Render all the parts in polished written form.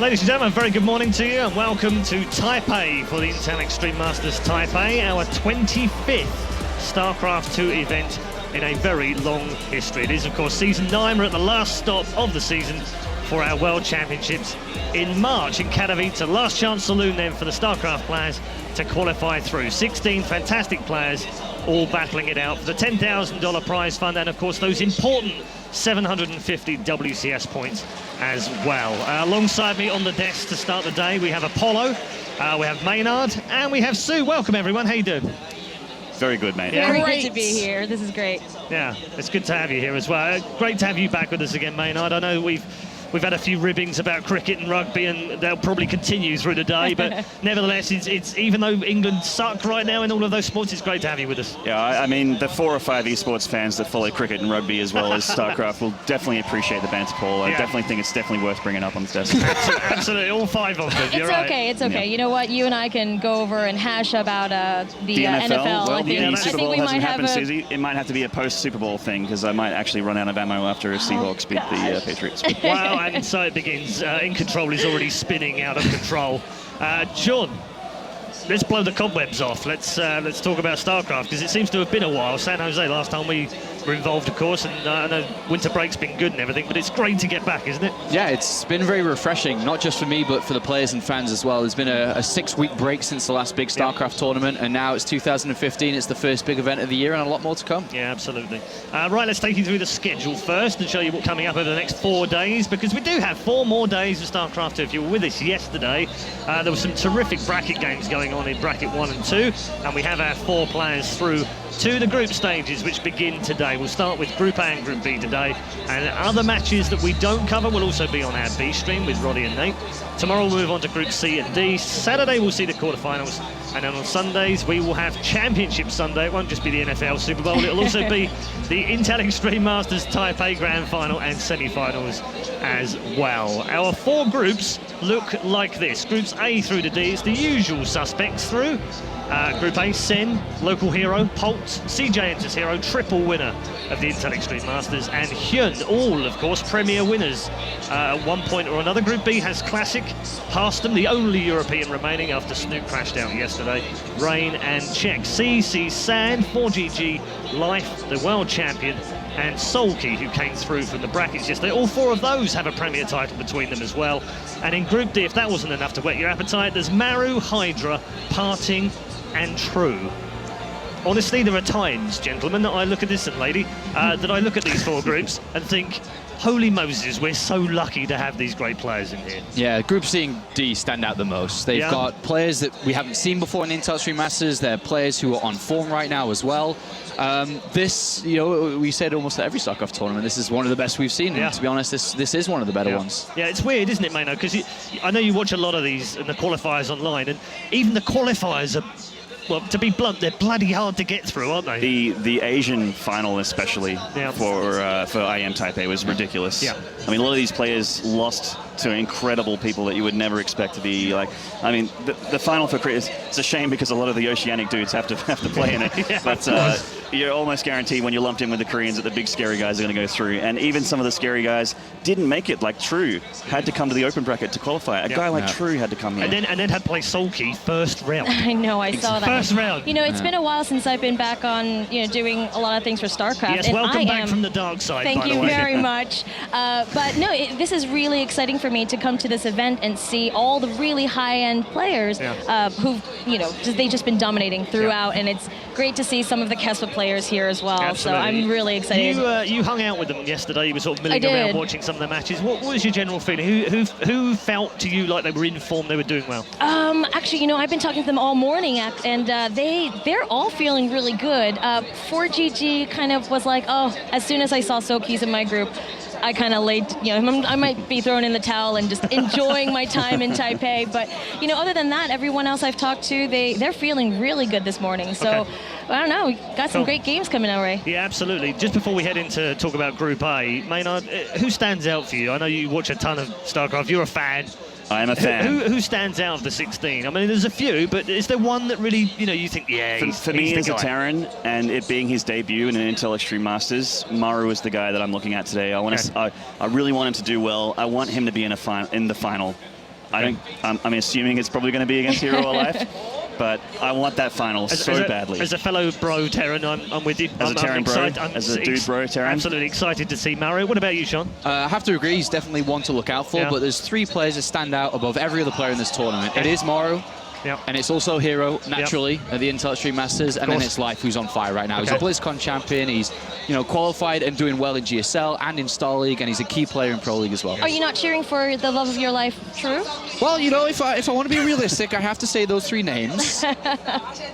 Ladies and gentlemen, very good morning to you and welcome to Taipei for the Intel Extreme Masters Taipei, our 25th StarCraft II event in a very long history. It is, of course, Season 9. We're at the last stop of the season for our World Championships in March in Katowice. Last chance saloon then for the StarCraft players to qualify through. 16 fantastic players all battling it out for the $10,000 prize fund and, of course, those important 750 WCS points as well. Alongside me on the desk to start the day, we have Apollo, we have Maynard, and we have Sue. Welcome, everyone. How you doing? Very good, mate. Yeah, very good to be here. This is great. Yeah, it's good to have you here as well. Great to have you back with us again, Maynard. I know we've had a few ribbings about cricket and rugby, and they'll probably continue through the day. But nevertheless, it's even though England suck right now in all of those sports, it's great to have you with us. Yeah, I mean, the 4 or 5 esports fans that follow cricket and rugby as well as StarCraft will definitely appreciate the banter, Paul. I definitely think it's definitely worth bringing up on the desk. Absolutely, all 5 of them. You're right. Okay, it's okay. Yeah. You know what? You and I can go over and hash about the NFL. Well, I think Super Bowl hasn't happened, Susie. It might have to be a post-Super Bowl thing because I might actually run out of ammo after Seahawks beat the Patriots. Wow, and so it begins. In Control is already spinning out of control. John, let's blow the cobwebs off. Let's talk about StarCraft because it seems to have been a while. San Jose last time we were involved, of course, and I know winter break's been good and everything, but it's great to get back, isn't it? Yeah, it's been very refreshing, not just for me, but for the players and fans as well. There's been a 6-week break since the last big StarCraft tournament, and now it's 2015. It's the first big event of the year, and a lot more to come. Yeah, absolutely. Right, let's take you through the schedule first and show you what's coming up over the next 4 days, because we do have 4 more days of StarCraft II. If you were with us yesterday, there were some terrific bracket games going on in bracket 1 and 2, and we have our 4 players through to the group stages, which begin today. We'll start with Group A and Group B today, and other matches that we don't cover will also be on our B stream with Roddy and Nate. Tomorrow we'll move on to Group C and D. Saturday we'll see the quarterfinals, and then on Sundays we will have Championship Sunday. It won't just be the NFL Super Bowl, it'll also be the Intel Extreme Masters Taipei Grand Final and semi-finals as well. Our 4 groups look like this. Groups A through to D, it's the usual suspects through. Group A, Sen, local hero, Polt, CJ enters hero, triple winner of the Intel Extreme Masters, and Hyun, all, of course, premier winners at one point or another. Group B has Classic, Harston, the only European remaining after Snoop crashed out yesterday, Rain and Czech. C sees Sand, 4GG, Life, the world champion, and Solkey, who came through from the brackets yesterday. All 4 of those have a premier title between them as well. And in Group D, if that wasn't enough to whet your appetite, there's Maru, Hydra, Parting, and True. Honestly, there are times, gentlemen, that I look at this, and lady, that I look at these 4 groups and think, holy Moses, we're so lucky to have these great players in here. Yeah, Group C and D stand out the most. They've got players that we haven't seen before in Intel Extreme Masters. They're players who are on form right now as well. This, you know, we said almost at every StarCraft tournament, this is one of the best we've seen. And to be honest, this is one of the better ones. Yeah, it's weird, isn't it, Mayno? Because I know you watch a lot of these and the qualifiers online, and even the qualifiers are, well, to be blunt, they're bloody hard to get through, aren't they? The Asian final, especially for IEM Taipei, was ridiculous. Yeah. I mean, a lot of these players lost to incredible people that you would never expect to be like. I mean, the final for Chris, it's a shame because a lot of the Oceanic dudes have to play in it. But you're almost guaranteed when you're lumped in with the Koreans that the big scary guys are going to go through. And even some of the scary guys didn't make it. Like True had to come to the open bracket to qualify. A guy like True had to come here. And then had to play Solkey first round. I know, I saw that. First round. You know, it's been a while since I've been back on, doing a lot of things for StarCraft. Yes, welcome back from the dark side, Thank by the you way. very much. But no, this is really exciting for me to come to this event and see all the really high-end players who've, they've just been dominating throughout, and it's great to see some of the Kespa players here as well. Absolutely. So I'm really excited. You hung out with them yesterday. You were sort of milling around watching some of the matches. What was your general feeling? Who felt to you like they were in form, they were doing well? Actually, I've been talking to them all morning, and they're all feeling really good. 4GG kind of was like, oh, as soon as I saw Soki's in my group, I kind of laid, I might be throwing in the towel and just enjoying my time in Taipei. But, other than that, everyone else I've talked to, they're feeling really good this morning. So, I don't know, got some great games coming our way. Yeah, absolutely. Just before we head into talk about Group A, Maynard, who stands out for you? I know you watch a ton of StarCraft. You're a fan. I am a fan. Who stands out of the 16? I mean, there's a few, but is there one that really, you think, for me, as a Terran, and it being his debut in an Intel Extreme Masters, Maru is the guy that I'm looking at today. I really want him to do well. I want him to be in the final. I'm assuming it's probably going to be against herO or Life. But I want that final so badly. As a fellow bro, Terran, I'm with you. As a Terran bro, as a dude bro, Terran. Absolutely excited to see Mario. What about you, Sean? I have to agree, he's definitely one to look out for, but there's 3 players that stand out above every other player in this tournament. It is Mario, and it's also herO, naturally, at the Intel Extreme Masters, and then it's Life, who's on fire right now. He's a BlizzCon champion, he's qualified and doing well in GSL and in StarLeague, and he's a key player in ProLeague as well. Are you not cheering for the love of your life, True? Well, if I want to be realistic, I have to say those 3 names.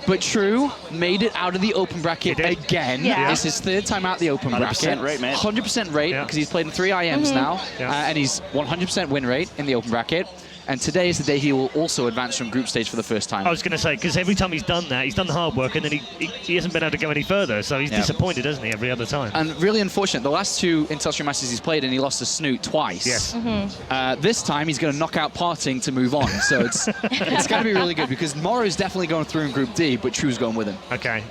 But True made it out of the open bracket again. It's his 3rd time out the open bracket. 100% rate, man. 100% rate, because he's played in 3 IEMs now, and he's 100% win rate in the open bracket. And today is the day he will also advance from group stage for the first time. I was going to say, because every time he's done that, he's done the hard work, and then he hasn't been able to go any further, so he's disappointed, hasn't he, every other time? And really unfortunate, the last 2 Intel Extreme Masters he's played, and he lost to Snoot twice. Yes. This time, he's going to knock out Parting to move on, so it's going to be really good, because Morrow's definitely going through in Group D, but True's going with him. Okay,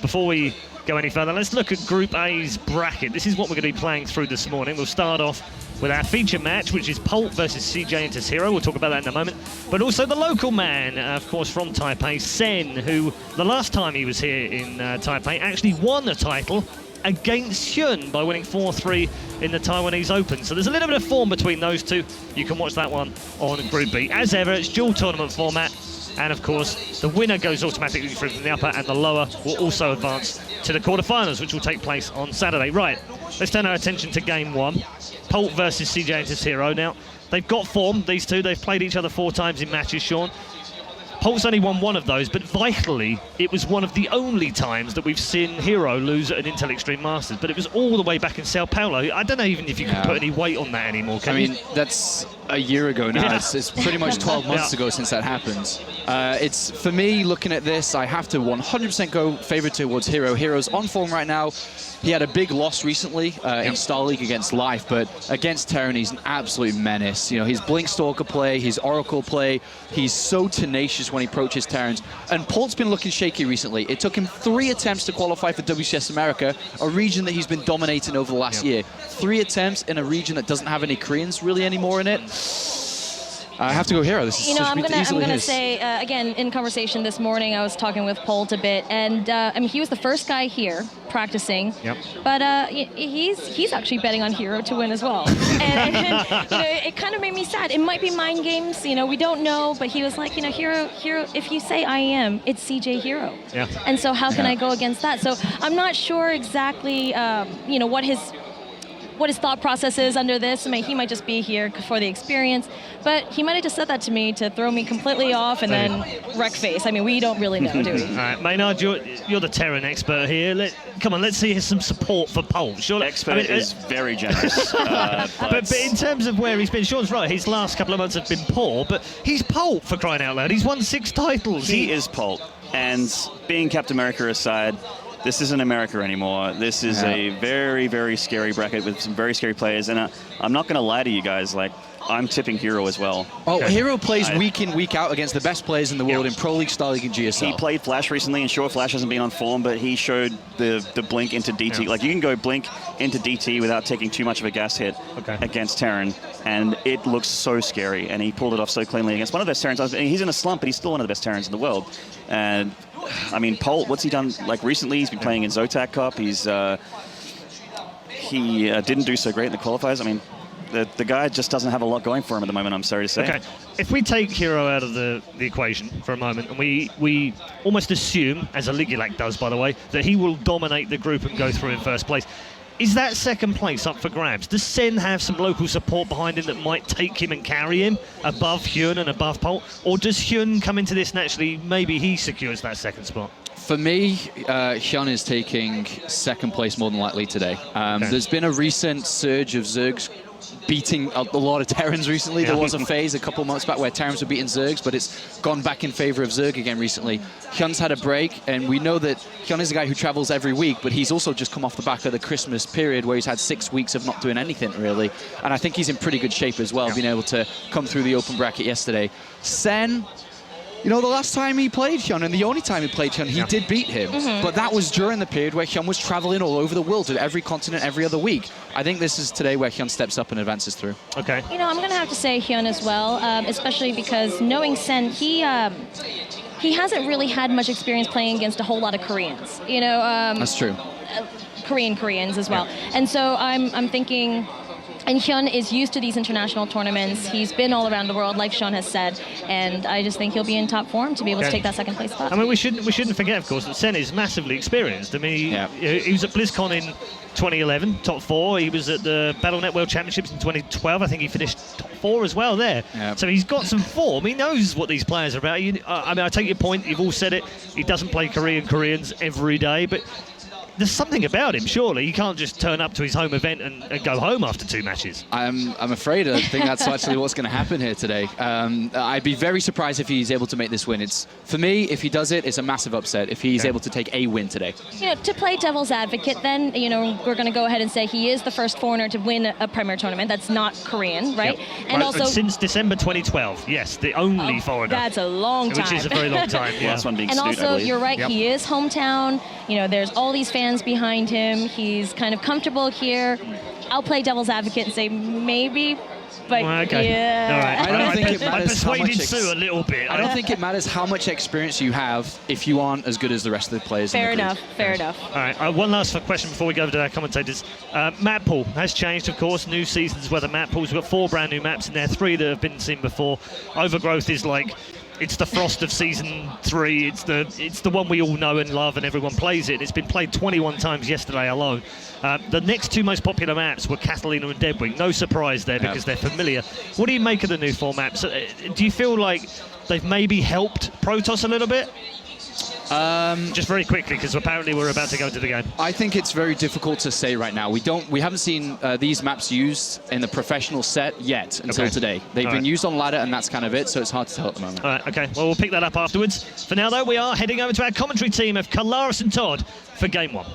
before we go any further, let's look at Group A's bracket. This is what we're going to be playing through this morning. We'll start off with our feature match, which is Polt versus CJ into herO. We'll talk about that in a moment. But also the local man, of course, from Taipei, Sen, who the last time he was here in Taipei actually won a title against herO by winning 4-3 in the Taiwanese Open. So there's a little bit of form between those 2. You can watch that one on Group B. As ever, it's dual tournament format. And of course, the winner goes automatically through from the upper, and the lower will also advance to the quarterfinals, which will take place on Saturday. Right, let's turn our attention to game 1. Polt versus CJ into herO. Now, they've got form, these 2. They've played each other 4 times in matches, Sean. Polt's only won 1 of those, but vitally, it was one of the only times that we've seen herO lose at an Intel Extreme Masters, but it was all the way back in Sao Paulo. I don't know even if you can put any weight on that anymore, can you? I mean, that's a year ago now. It's pretty much 12 months ago since that happened. It's, for me, looking at this, I have to 100% go favourite towards herO. herO's on form right now. He had a big loss recently in StarLeague against Life, but against Terran, he's an absolute menace. His Blink Stalker play, his Oracle play, he's so tenacious when he approaches Terrans. And Polt's been looking shaky recently. It took him 3 attempts to qualify for WCS America, a region that he's been dominating over the last year. 3 attempts in a region that doesn't have any Koreans really anymore in it. I have to go herO. This is I'm gonna say again, in conversation this morning, I was talking with Polt a bit, and I mean, he was the first guy here practicing. But he's actually betting on herO to win as well. and it kind of made me sad. It might be mind games. We don't know. But he was like, herO. If you say IEM, it's CJ herO. And so how can I go against that? So I'm not sure exactly, what his thought process is under this. I mean, he might just be here for the experience, but he might have just said that to me to throw me completely off and then wreck face. I mean, we don't really know, do we? All right, Maynard, you're the Terran expert here. Come on, let's see some support for Polt. Sure, expert is very generous. but in terms of where he's been, Sean's right. His last couple of months have been poor, but he's Polt, for crying out loud. He's won 6 titles. He is Polt, and being Captain America aside, this isn't America anymore. This is a very, very scary bracket with some very scary players. And I'm not going to lie to you guys, I'm tipping herO as well. Oh, herO plays week in, week out against the best players in the world in ProLeague, StarLeague, and GSL. He played Flash recently, and sure, Flash hasn't been on form, but he showed the blink into DT. You can go blink into DT without taking too much of a gas hit against Terran, and it looks so scary, and he pulled it off so cleanly against one of the best Terrans. He's in a slump, but he's still one of the best Terrans in the world. And I mean, Polt, what's he done? Recently, he's been playing in Zotac Cup. He didn't do so great in the qualifiers. I mean, the guy just doesn't have a lot going for him at the moment, I'm sorry to say. Okay, if we take herO out of the equation for a moment, and we almost assume, as a Ligulac does, by the way, that he will dominate the group and go through in first place. Is that second place up for grabs? Does Sen have some local support behind him that might take him and carry him above herO and above Polt? Or does herO come into this naturally, maybe he secures that second spot? For me, herO is taking second place more than likely today. There's been a recent surge of Zergs beating a lot of Terrans recently. There was a phase a couple months back where Terrans were beating Zergs, but it's gone back in favor of Zerg again recently. herO's had a break, and we know that herO is a guy who travels every week, but he's also just come off the back of the Christmas period where he's had 6 weeks of not doing anything really. And I think he's in pretty good shape as well, being able to come through the open bracket yesterday. Sen, You know, the last time he played Hyun, and the only time he played Hyun, he did beat him. But that was during the period where Hyun was traveling all over the world to every continent every other week. I think this is today where Hyun steps up and advances through. Okay. You know, I'm going to have to say Hyun as well, especially because knowing Sen, he hasn't really had much experience playing against a whole lot of Koreans. You know, that's true. Koreans as well. And so I'm thinking, and Hyun is used to these international tournaments. He's been all around the world, like Sean has said, and I just think he'll be in top form to be able to take that second place spot. I mean, we shouldn't forget, of course, that Sen is massively experienced. I mean, he was at BlizzCon in 2011, top 4. He was at the Battle.net World Championships in 2012. I think he finished top 4 as well there. So he's got some form. He knows what these players are about. I mean, I take your point. You've all said it. He doesn't play Koreans every day, but there's something about him, surely. He can't just turn up to his home event and go home after 2 matches. I'm afraid I think that's actually what's going to happen here today. I'd be very surprised if he's able to make this win. For me, if he does it, it's a massive upset if he's able to take a win today. You know, to play devil's advocate, then, you know, we're going to go ahead and say he is the first foreigner to win a Premier Tournament. That's not Korean, right? And also since December 2012, yes, the only foreigner. That's a long time. Which is a very long time. Last one being and Snoot, also, you're right, he is hometown. You know, there's all these fans behind him. He's kind of comfortable here. I'll play devil's advocate and say maybe, but yeah. All right. I don't think it matters how much Sue a little bit. I don't think it matters how much experience you have if you aren't as good as the rest of the players. Fair in the group. Fair enough. All right, one last question before we go over to our commentators. Map pool has changed, of course. New seasons where the map pools. We've got 4 brand new maps in there, 3 that have been seen before. Overgrowth is like, it's the Frost of Season 3. It's the one we all know and love and everyone plays it. It's been played 21 times yesterday alone. The next 2 most popular maps were Catalina and Deadwing. No surprise there because they're familiar. What do you make of the new 4 maps? Do you feel like they've maybe helped Protoss a little bit? Just very quickly, because apparently we're about to go into the game. I think it's very difficult to say right now. We haven't seen these maps used in the professional set yet until today. They've been used on ladder, and that's kind of it, so it's hard to tell at the moment. All right, okay. Well, we'll pick that up afterwards. For now, though, we are heading over to our commentary team of Kalaris and Todd for Game 1.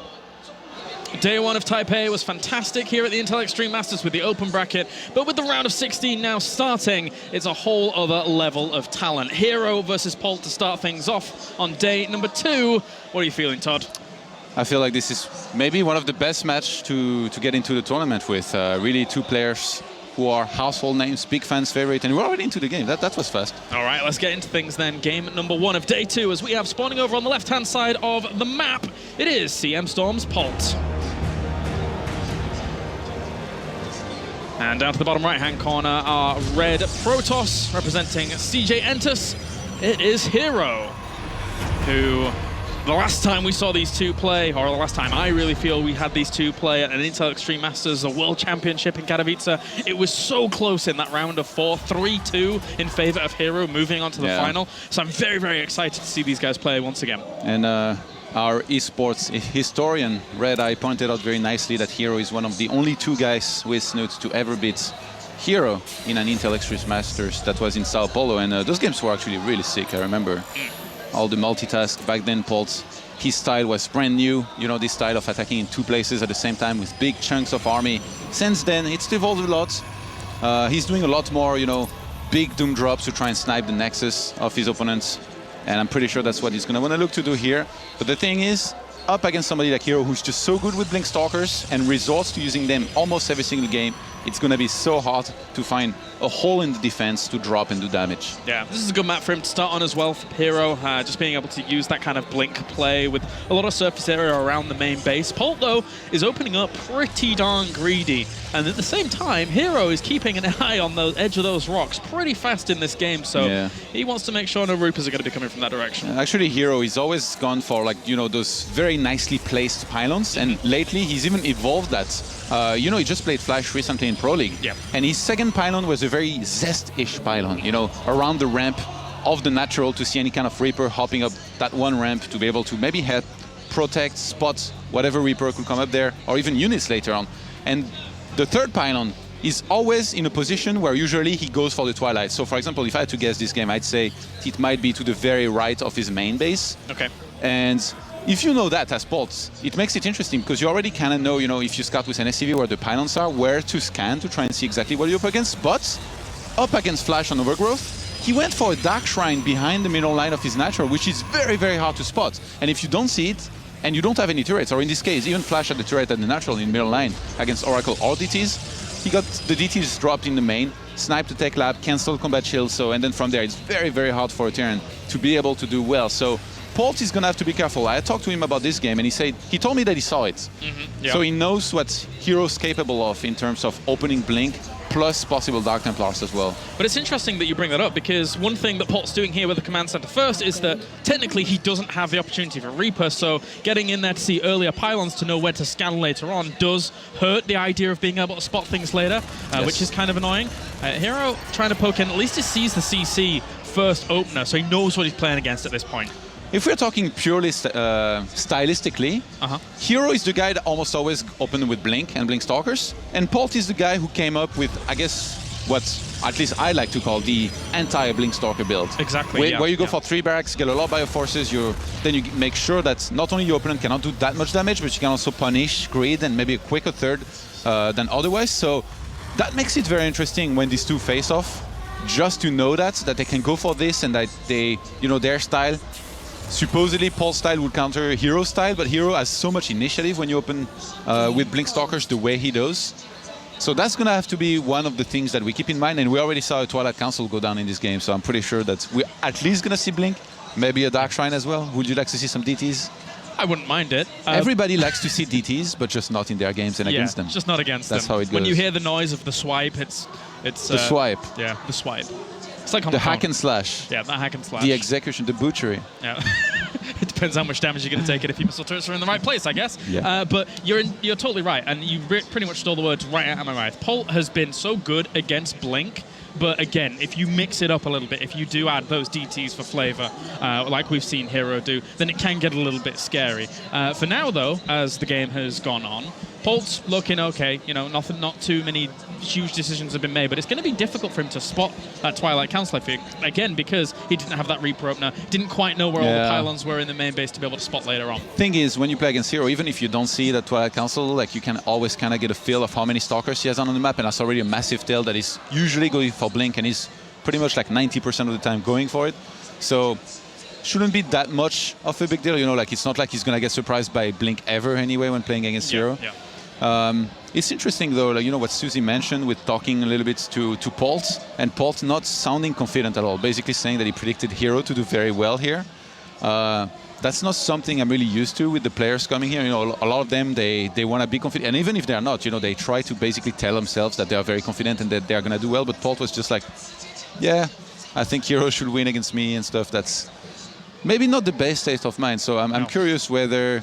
Day 1 of Taipei was fantastic here at the Intel Extreme Masters with the open bracket, but with the round of 16 now starting, it's a whole other level of talent. herO versus Polt to start things off on day number 2. What are you feeling, Todd? I feel like this is maybe one of the best matches to get into the tournament with. Really 2 players who are household names, big fans' favorite, and we're already into the game. That was fast. All right, let's get into things then. Game number 1 of day 2, as we have spawning over on the left-hand side of the map, it is CM Storm's Polt. And down to the bottom right-hand corner are red Protoss, representing CJ Entus. It is herO, who the last time we saw these 2 play, or the last time I really feel we had these 2 play at an Intel Extreme Masters, a World Championship in Katowice, it was so close in that round of 4, 3-2 in favor of herO, moving on to the final. So I'm very, very excited to see these guys play once again. And our esports historian, Red Eye, pointed out very nicely that herO is one of the only 2 guys with Snoot to ever beat herO in an Intel Extreme Masters that was in Sao Paulo. And those games were actually really sick, I remember. All the multitask back then, Polt, his style was brand new. You know, this style of attacking in 2 places at the same time with big chunks of army. Since then, it's evolved a lot. He's doing a lot more, you know, big doom drops to try and snipe the nexus of his opponents. And I'm pretty sure that's what he's going to want to look to do here. But the thing is, up against somebody like herO who's just so good with Blink Stalkers and resorts to using them almost every single game, it's going to be so hard to find a hole in the defense to drop and do damage. Yeah, this is a good map for him to start on as well for herO, just being able to use that kind of blink play with a lot of surface area around the main base. Polt, though, is opening up pretty darn greedy. And at the same time, herO is keeping an eye on the edge of those rocks pretty fast in this game, so he wants to make sure no Reapers are going to be coming from that direction. Actually, herO is always gone for, like, you know, those very nicely placed pylons, and lately he's even evolved that. You know, he just played Flash recently in ProLeague, and his second pylon was a very Zest-ish pylon, you know, around the ramp of the natural to see any kind of Reaper hopping up that one ramp to be able to maybe help protect, spot whatever Reaper could come up there, or even units later on. And the third pylon is always in a position where usually he goes for the Twilight. So, for example, if I had to guess this game, I'd say it might be to the very right of his main base. Okay. And if you know that as Polt, it makes it interesting because you already kind of know, you know, if you scout with an SCV where the pylons are, where to scan to try and see exactly what you're up against. But up against Flash on Overgrowth, he went for a Dark Shrine behind the middle line of his natural, which is very, very hard to spot. And if you don't see it, and you don't have any turrets, or in this case, even flash at the turret at the natural in middle line against Oracle or DTs, he got the DTs dropped in the main, sniped the tech lab, cancelled combat shield, so, and then from there, it's very, very hard for a Terran to be able to do well. So Polt is gonna have to be careful. I talked to him about this game, and he told me that he saw it. So he knows what hero's capable of in terms of opening Blink, plus possible Dark Templars as well. But it's interesting that you bring that up, because one thing that Polt's doing here with the command center first is that technically he doesn't have the opportunity for Reaper, so getting in there to see earlier pylons to know where to scan later on does hurt the idea of being able to spot things later, which is kind of annoying. herO trying to poke in, at least he sees the CC first opener, so he knows what he's playing against at this point. If we're talking purely stylistically, herO is the guy that almost always opened with Blink and Blink Stalkers, and Polt is the guy who came up with, I guess, what at least I like to call the anti-Blink Stalker build. Exactly, where you go for 3 barracks, get a lot of bioforces, then you make sure that not only your opponent cannot do that much damage, but you can also punish grid and maybe a quicker third than otherwise. So that makes it very interesting when these two face off, just to know that they can go for this and that they, their style. Supposedly, Polt's style would counter hero's style, but herO has so much initiative when you open with Blink Stalkers the way he does. So that's going to have to be one of the things that we keep in mind, and we already saw a Twilight Council go down in this game, so I'm pretty sure that we're at least going to see Blink, maybe a Dark Shrine as well. Would you like to see some DTs? I wouldn't mind it. Everybody likes to see DTs, but just not in their games and against them. Just not against them. That's how it goes. When you hear the noise of the swipe, it's the swipe. Yeah, the swipe. It's like the hack and slash. Yeah, the hack and slash. The execution, the butchery. Yeah. It depends how much damage you're going to take it if your missile turrets are in the right place, I guess. Yeah. But you're totally right, and you pretty much stole the words right out of my mouth. Polt has been so good against Blink, but again, if you mix it up a little bit, if you do add those DTs for flavor, like we've seen herO do, then it can get a little bit scary. For now, though, as the game has gone on, Polt's looking okay. Not too many huge decisions have been made, but it's going to be difficult for him to spot that Twilight Council, I think, again, because he didn't have that Reaper opener, didn't quite know where all the pylons were in the main base to be able to spot later on. Thing is, when you play against herO, even if you don't see that Twilight Council, like, you can always kind of get a feel of how many Stalkers he has on the map, and that's already a massive tail that is usually going for Blink, and he's pretty much like 90% of the time going for it. So shouldn't be that much of a big deal. Like, it's not like he's going to get surprised by Blink ever anyway when playing against herO. It's interesting though, like, what Susie mentioned with talking a little bit to Polt, and Polt not sounding confident at all, basically saying that he predicted herO to do very well here. That's not something I'm really used to with the players coming here. A lot of them, they want to be confident, and even if they're not, they try to basically tell themselves that they are very confident and that they're going to do well, but Polt was just like, yeah, I think herO should win against me and stuff. That's maybe not the best state of mind, so I'm curious whether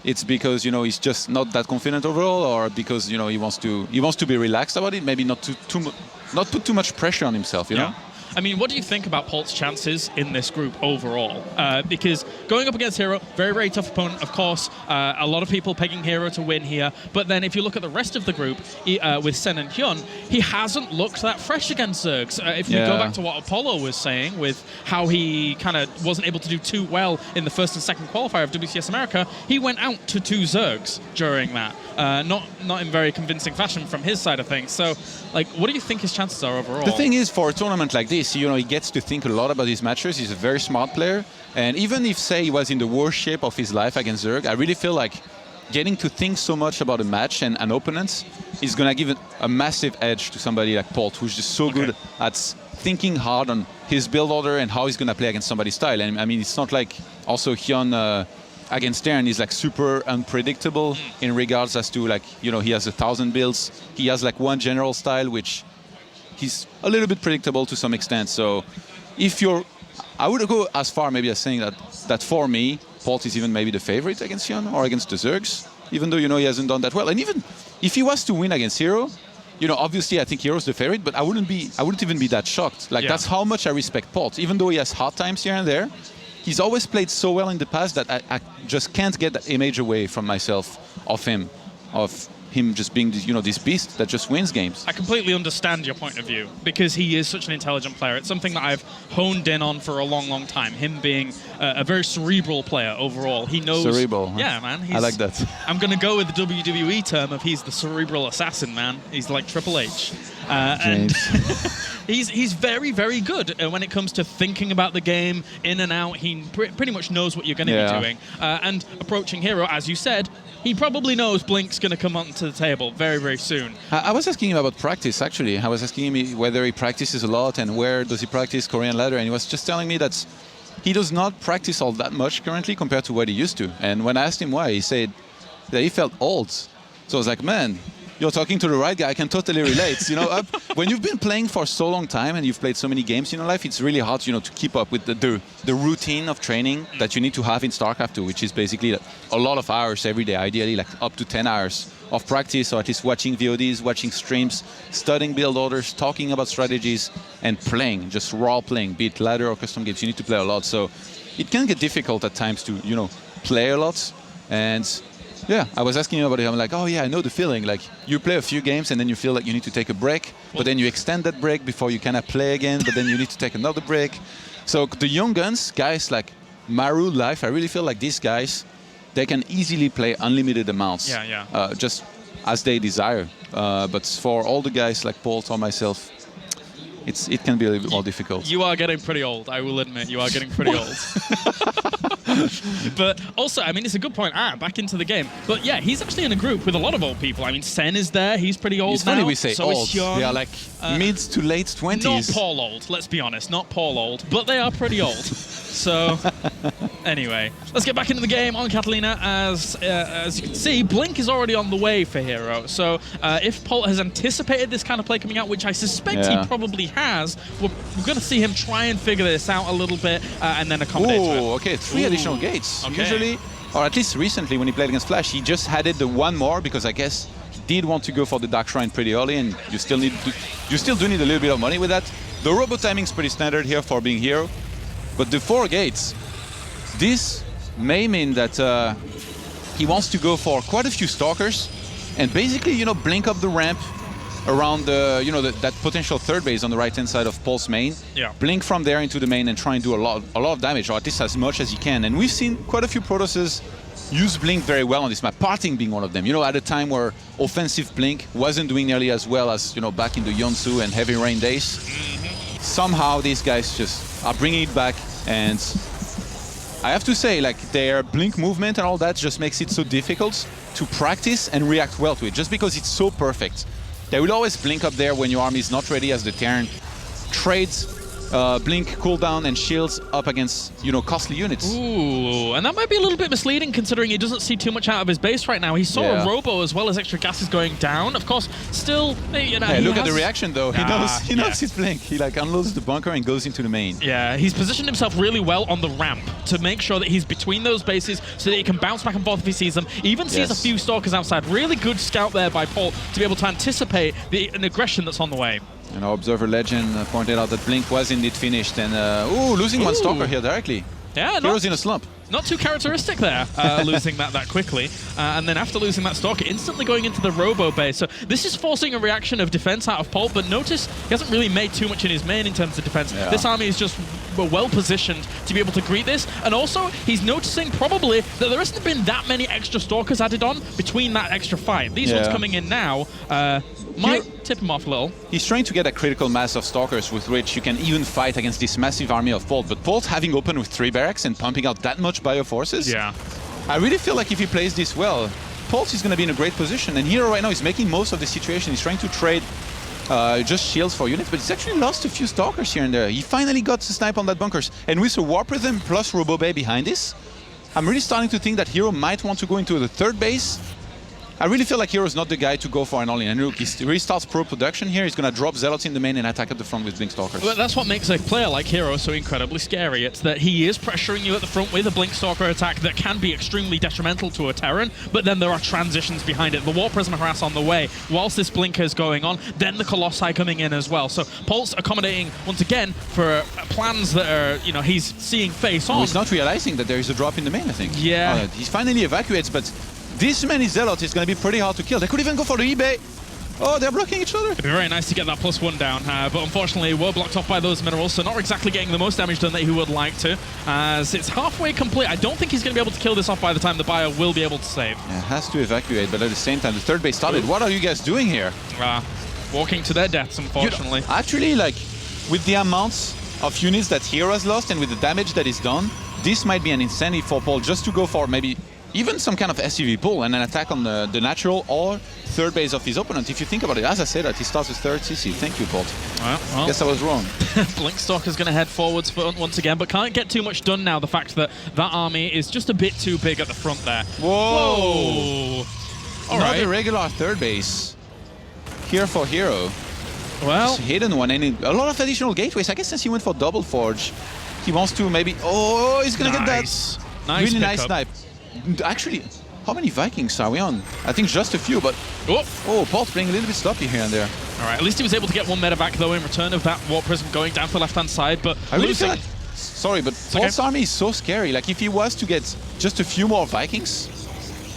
it's because he's just not that confident overall, or because he wants to be relaxed about it. Maybe not put too much pressure on himself. You know. I mean, what do you think about Polt's chances in this group overall? Because going up against herO, very, very tough opponent, of course. A lot of people pegging herO to win here. But then if you look at the rest of the group, with Sen and Hyun, he hasn't looked that fresh against Zergs. If you go back to what Apollo was saying with how he kind of wasn't able to do too well in the first and second qualifier of WCS America, he went out to 2 Zergs during that. Not in very convincing fashion from his side of things. So, like, what do you think his chances are overall? The thing is, for a tournament like this, he gets to think a lot about his matches. He's a very smart player. And even if, say, he was in the worst shape of his life against Zerg, I really feel like getting to think so much about a match and an opponent is going to give a massive edge to somebody like Polt, who's just so good at thinking hard on his build order and how he's going to play against somebody's style. And I mean, it's not like also Hyun against Terran is like super unpredictable in regards as to, like, he has 1,000 builds. He has like one general style, which he's a little bit predictable to some extent. So I would go as far maybe as saying that for me, Polt is even maybe the favorite against Hyun or against the Zergs, even though, he hasn't done that well. And even if he was to win against herO, obviously I think herO's the favorite, but I wouldn't even be that shocked. Like, that's how much I respect Polt. Even though he has hard times here and there, he's always played so well in the past that I just can't get that image away from myself of him just being this beast that just wins games. I completely understand your point of view, because he is such an intelligent player. It's something that I've honed in on for a long, long time. Him being a very cerebral player overall. He knows... Cerebral. Huh? Yeah, man. I like that. I'm going to go with the WWE term of he's the cerebral assassin, man. He's like Triple H. he's very, very good when it comes to thinking about the game, in and out. He pretty much knows what you're going to be doing. And approaching herO, as you said, he probably knows Blink's going to come onto the table very, very soon. I was asking him about practice, actually. I was asking him whether he practices a lot and where does he practice Korean ladder, and he was just telling me that he does not practice all that much currently compared to what he used to. And when I asked him why, he said that he felt old. So I was like, man, you're talking to the right guy. I can totally relate. You know, when you've been playing for so long time and you've played so many games in your life, it's really hard, you know, to keep up with the routine of training that you need to have in StarCraft II, which is basically a lot of hours every day, ideally like up to 10 hours of practice, or at least watching VODs, watching streams, studying build orders, talking about strategies, and playing, just raw playing, be it ladder or custom games. You need to play a lot. So it can get difficult at times to, you know, play a lot. And yeah, I was asking him about it. I'm like, oh yeah, I know the feeling. Like, you play a few games and then you feel like you need to take a break, but then you extend that break before you kind of play again, but then you need to take another break. So the young guns, guys like Maru, Life, I really feel like these guys, they can easily play unlimited amounts, just as they desire. But for all the guys like Polt or myself, it can be a little bit more difficult. You are getting pretty old, I will admit. You are getting pretty old. But also, I mean, it's a good point. Back into the game. But yeah, he's actually in a group with a lot of old people. I mean, Sen is there. He's pretty old now. It's funny we say so old. They are like mid to late 20s. Not Paul old, let's be honest. Not Paul old. But they are pretty old. So, anyway, let's get back into the game on Catalina. As you can see, Blink is already on the way for herO. So, if Polt has anticipated this kind of play coming out, which I suspect he probably has, we're going to see him try and figure this out a little bit and then accommodate to it. Okay, 3 additional gates. Okay. Usually, or at least recently when he played against Flash, he just added the one more because I guess he did want to go for the Dark Shrine pretty early, and you still do need a little bit of money with that. The robo timing is pretty standard here for being herO. But the 4 gates, this may mean that he wants to go for quite a few Stalkers and basically, you know, blink up the ramp around the, you know, that potential third base on the right-hand side of Polt's main. Yeah. Blink from there into the main and try and do a lot of damage, or at least as much as he can. And we've seen quite a few Protosses use Blink very well on this map, Parting being one of them. You know, at a time where offensive Blink wasn't doing nearly as well as, you know, back in the Yonsu and Heavy Rain days. Somehow these guys just are bringing it back, and I have to say, like, their Blink movement and all that just makes it so difficult to practice and react well to it, just because it's so perfect. They will always blink up there when your army is not ready, as the Terran trades Blink cooldown and shields up against, you know, costly units. Ooh, and that might be a little bit misleading considering he doesn't see too much out of his base right now. He saw a robo as well as extra gases going down. Of course, still, you know, look at the reaction though. He knows his Blink. He like unloads the bunker and goes into the main. Yeah, he's positioned himself really well on the ramp to make sure that he's between those bases so that he can bounce back and forth if he sees them. Even sees a few Stalkers outside. Really good scout there by Polt to be able to anticipate an aggression that's on the way. And our Observer Legend pointed out that Blink was indeed finished, and losing one Stalker here directly. Yeah, hero's in a slump. Not too characteristic there, losing that quickly. And then after losing that Stalker, instantly going into the Robo base. So this is forcing a reaction of defense out of Polt, but notice he hasn't really made too much in his main in terms of defense. Yeah. This army is just well positioned to be able to greet this. And also, he's noticing probably that there hasn't been that many extra Stalkers added on between that extra fight. These ones coming in now might tip him off a little. He's trying to get a critical mass of Stalkers with which you can even fight against this massive army of Polt. But Polt, having opened with 3 barracks and pumping out that much bioforces, I really feel like if he plays this well, Polt is going to be in a great position. And herO right now is making most of the situation. He's trying to trade just shields for units, but he's actually lost a few Stalkers here and there. He finally got to snipe on that bunkers. And with a Warp Rhythm plus Robo Bay behind this, I'm really starting to think that herO might want to go into the third base. I really feel like hero's not the guy to go for an all-in. And look, he restarts pro production here. He's going to drop Zealots in the main and attack at the front with Blink Stalkers. Well, that's what makes a player like herO so incredibly scary. It's that he is pressuring you at the front with a Blink Stalker attack that can be extremely detrimental to a Terran, but then there are transitions behind it. The War Prism Harass on the way whilst this Blink is going on, then the Colossi coming in as well. So Polt's accommodating, once again, for plans that are, you know, he's seeing face on. He's not realizing that there is a drop in the main, I think. Yeah. He finally evacuates, but this many Zealots is going to be pretty hard to kill. They could even go for the eBay. Oh, they're blocking each other. It'd be very nice to get that +1 down, but unfortunately we're blocked off by those minerals, so not exactly getting the most damage done that he would like to, as it's halfway complete. I don't think he's going to be able to kill this off by the time the bio will be able to save. Yeah, has to evacuate, but at the same time, the third base started. What are you guys doing here? Walking to their deaths, unfortunately. Actually, like, with the amounts of units that herO has lost and with the damage that is done, this might be an incentive for Polt just to go for maybe even some kind of SCV pull and an attack on the natural or third base of his opponent. If you think about it, as I said, that he starts with third CC. Thank you, Polt. Well, guess I was wrong. Blinkstalker's going to head forwards once again, but can't get too much done now. The fact that that army is just a bit too big at the front there. Whoa! All Not right. a regular third base here for herO. Well, It's a hidden one, and a lot of additional gateways. I guess since he went for double forge, he wants to maybe. Oh, he's gonna get that. Nice Really nice pickup. snipe. Actually, how many Vikings are we on? I think just a few, but Polt playing a little bit sloppy here and there. All right, at least he was able to get one medevac though in return of that Warp Prism going down to the left-hand side, but I really losing. feel like, sorry, but Polt's army is so scary. Like if he was to get just a few more Vikings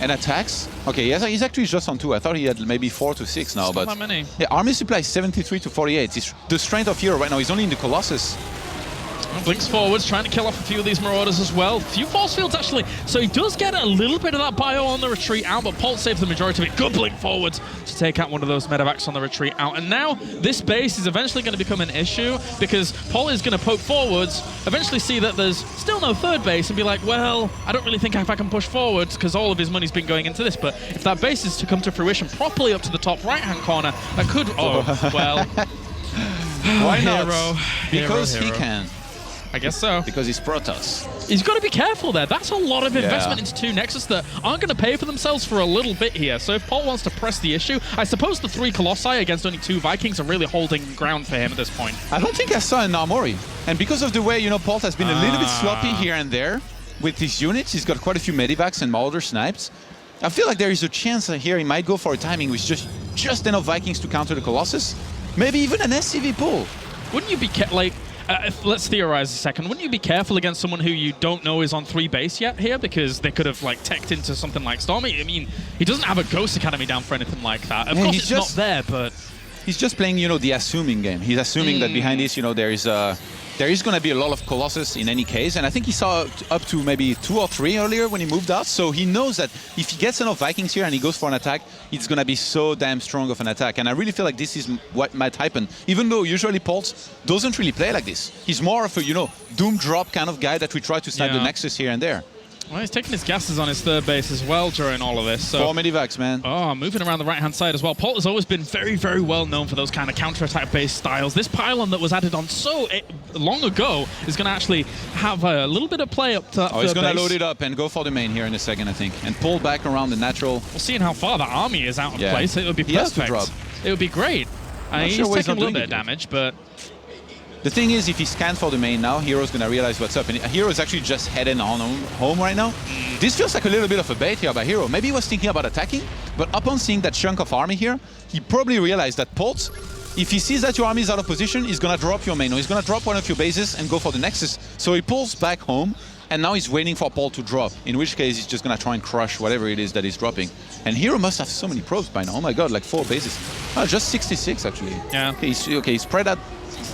and attacks. Okay, yes, he's actually just on 2. I thought he had maybe 4 to 6 now, but not that many. Yeah, army supply is 73 to 48. It's the strength of herO right now. He's only in the Colossus. Blinks forwards, trying to kill off a few of these Marauders as well. Few force fields, actually. So he does get a little bit of that bio on the retreat out, but Polt saves the majority of it. Good blink forwards to take out one of those medevacs on the retreat out. And now this base is eventually going to become an issue because Polt is going to poke forwards, eventually see that there's still no third base and be like, well, I don't really think if I can push forwards because all of his money's been going into this. But if that base is to come to fruition properly up to the top right-hand corner, that could... Oh, well... Why not? herO. Because herO. he can. I guess so. Because he's Protoss. He's got to be careful there. That's a lot of investment into 2 Nexus that aren't going to pay for themselves for a little bit here. So if Polt wants to press the issue, I suppose the 3 Colossi against only 2 Vikings are really holding ground for him at this point. I don't think I saw an Armory. And because of the way, Polt has been a little bit sloppy here and there with his units, he's got quite a few Medivacs and Marauder snipes. I feel like there is a chance that here he might go for a timing with just enough Vikings to counter the Colossus. Maybe even an SCV pull. Wouldn't you be let's theorize a second. Wouldn't you be careful against someone who you don't know is on 3 base yet here? Because they could have teched into something like Stormy. I mean, he doesn't have a Ghost Academy down for anything like that. Of course, it's not there, but... He's just playing, the assuming game. He's assuming that behind this, there is going to be a lot of Colossus in any case. And I think he saw up to maybe 2 or 3 earlier when he moved out. So he knows that if he gets enough Vikings here and he goes for an attack, it's going to be so damn strong of an attack. And I really feel like this is what might happen. Even though usually Polt doesn't really play like this. He's more of a, doom drop kind of guy that we try to snipe the Nexus here and there. Well, he's taking his gases on his third base as well during all of this. So 4 Medivacs, man. Oh, moving around the right-hand side as well. Polt has always been very, very well known for those kind of counter-attack-based styles. This pylon that was added on so long ago is going to actually have a little bit of play up to that he's going to load it up and go for the main here in a second, I think. And pull back around the natural. Well, seeing how far the army is out of place, it would be perfect. He has to drop. It would be great. He's taking a little bit of damage, but... The thing is, if he scans for the main now, herO's going to realize what's up. And herO is actually just heading on home right now. This feels like a little bit of a bait here by herO. Maybe he was thinking about attacking, but upon seeing that chunk of army here, he probably realized that Polt, if he sees that your army is out of position, he's going to drop your main, or he's going to drop one of your bases and go for the Nexus. So he pulls back home, and now he's waiting for Polt to drop, in which case he's just going to try and crush whatever it is that he's dropping. And herO must have so many probes by now. Oh my god, like 4 bases. Oh, just 66 actually. Yeah. Okay, he spread out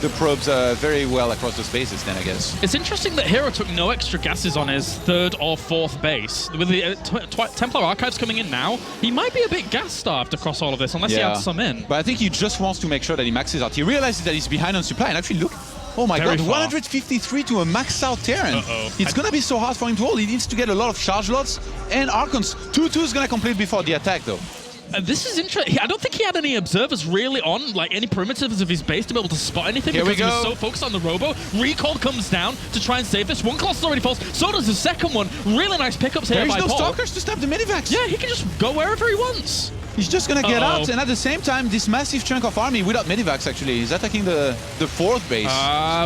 the probes very well across the spaces then, I guess. It's interesting that herO took no extra gases on his 3rd or 4th base. With the Templar Archives coming in now, he might be a bit gas-starved across all of this, unless he adds some in. But I think he just wants to make sure that he maxes out. He realizes that he's behind on supply, and actually look, oh my god, 153 to a max out Terran. It's going to be so hard for him to hold. He needs to get a lot of charge lots, and Archons. 2-2 is going to complete before the attack though. This is interesting. I don't think he had any observers really on, any perimeters of his base to be able to spot anything because he was so focused on the robo. Recall comes down to try and save this. One Colossus already falls. So does the second one. Really nice pickups here by Polt. There's no Stalkers to stop the Medivacs. Yeah, he can just go wherever he wants. He's just going to get out, and at the same time, this massive chunk of army without Medivacs, actually, is attacking the 4th base.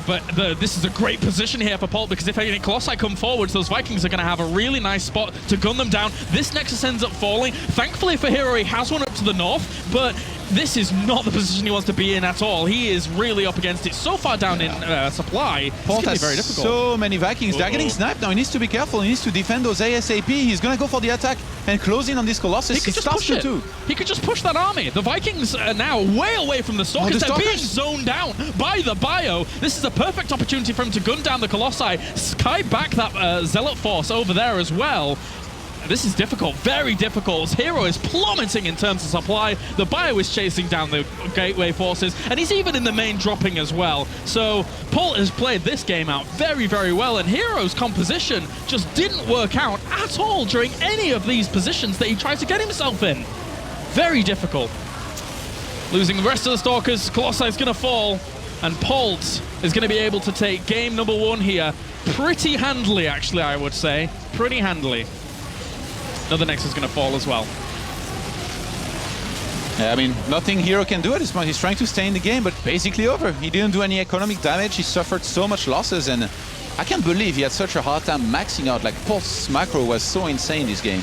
But this is a great position here for Polt, because if any Colossi come forwards, those Vikings are going to have a really nice spot to gun them down. This Nexus ends up falling. Thankfully for herO, he has one up to the north, but this is not the position he wants to be in at all. He is really up against it. So far down in supply, Polt has be very difficult. So many Vikings. They're getting sniped now. He needs to be careful. He needs to defend those ASAP. He's going to go for the attack and close in on this Colossus. He could just push it. He could just push that army. The Vikings are now way away from the Stalkers. They're being zoned down by the bio. This is a perfect opportunity for him to gun down the Colossi, sky back that Zealot force over there as well. This is difficult, very difficult. herO is plummeting in terms of supply. The bio is chasing down the gateway forces, and he's even in the main dropping as well. So Polt has played this game out very, very well, and herO's composition just didn't work out at all during any of these positions that he tried to get himself in. Very difficult. Losing the rest of the Stalkers, Colossi is going to fall, and Polt is going to be able to take game number 1 here pretty handily, actually, I would say. Pretty handily. Another Nexus is going to fall as well. Yeah, I mean, nothing herO can do at this point. He's trying to stay in the game, but basically over. He didn't do any economic damage. He suffered so much losses, and I can't believe he had such a hard time maxing out. Like, Polt's macro was so insane this game.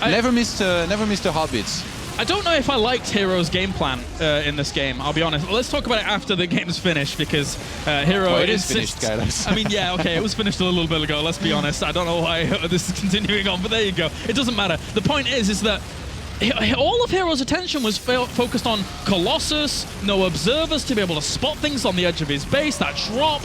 Never missed a heartbeat. I don't know if I liked herO's game plan in this game, I'll be honest. Well, let's talk about it after the game's finished, because herO is finished, guys. I mean, yeah, okay, it was finished a little bit ago, let's be honest. I don't know why this is continuing on, but there you go. It doesn't matter. The point is that all of herO's attention was focused on Colossus, no observers to be able to spot things on the edge of his base. That drop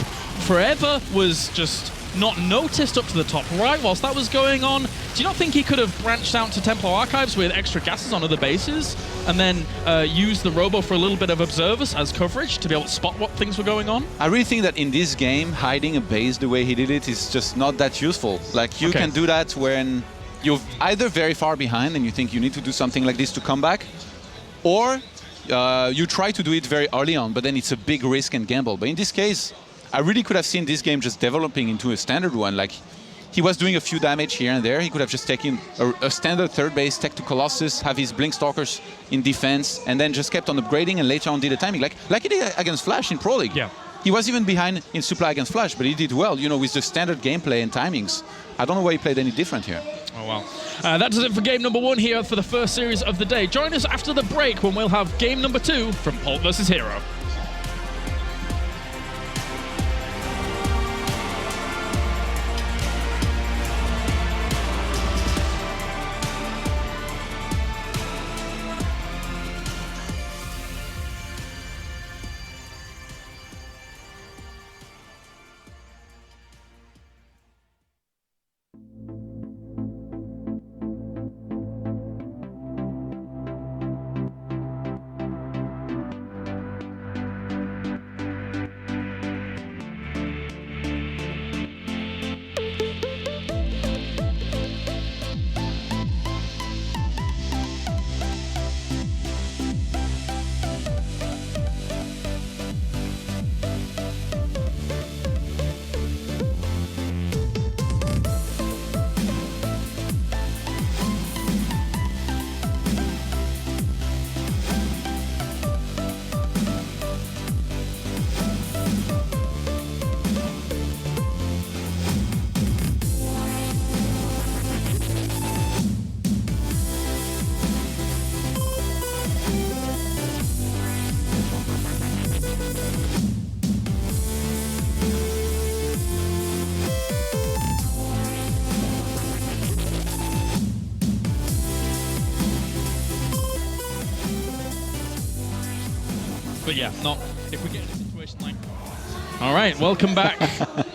forever was just not noticed up to the top right whilst that was going on. Do you not think he could have branched out to Templar Archives with extra gases on other bases and then used the Robo for a little bit of observers as coverage to be able to spot what things were going on? I really think that in this game, hiding a base the way he did it is just not that useful. Like, you can do that when you're either very far behind and you think you need to do something like this to come back, or you try to do it very early on, but then it's a big risk and gamble. But in this case, I really could have seen this game just developing into a standard one. Like, he was doing a few damage here and there. He could have just taken a standard third base, tech to Colossus, have his Blink Stalkers in defense, and then just kept on upgrading and later on did the timing. Like he did against Flash in ProLeague. Yeah. He was even behind in supply against Flash, but he did well, you know, with the standard gameplay and timings. I don't know why he played any different here. Oh, well. That does it for game number 1 here for the first series of the day. Join us after the break when we'll have game number 2 from Polt versus herO. But yeah, not if we get in a situation like... All right, welcome back,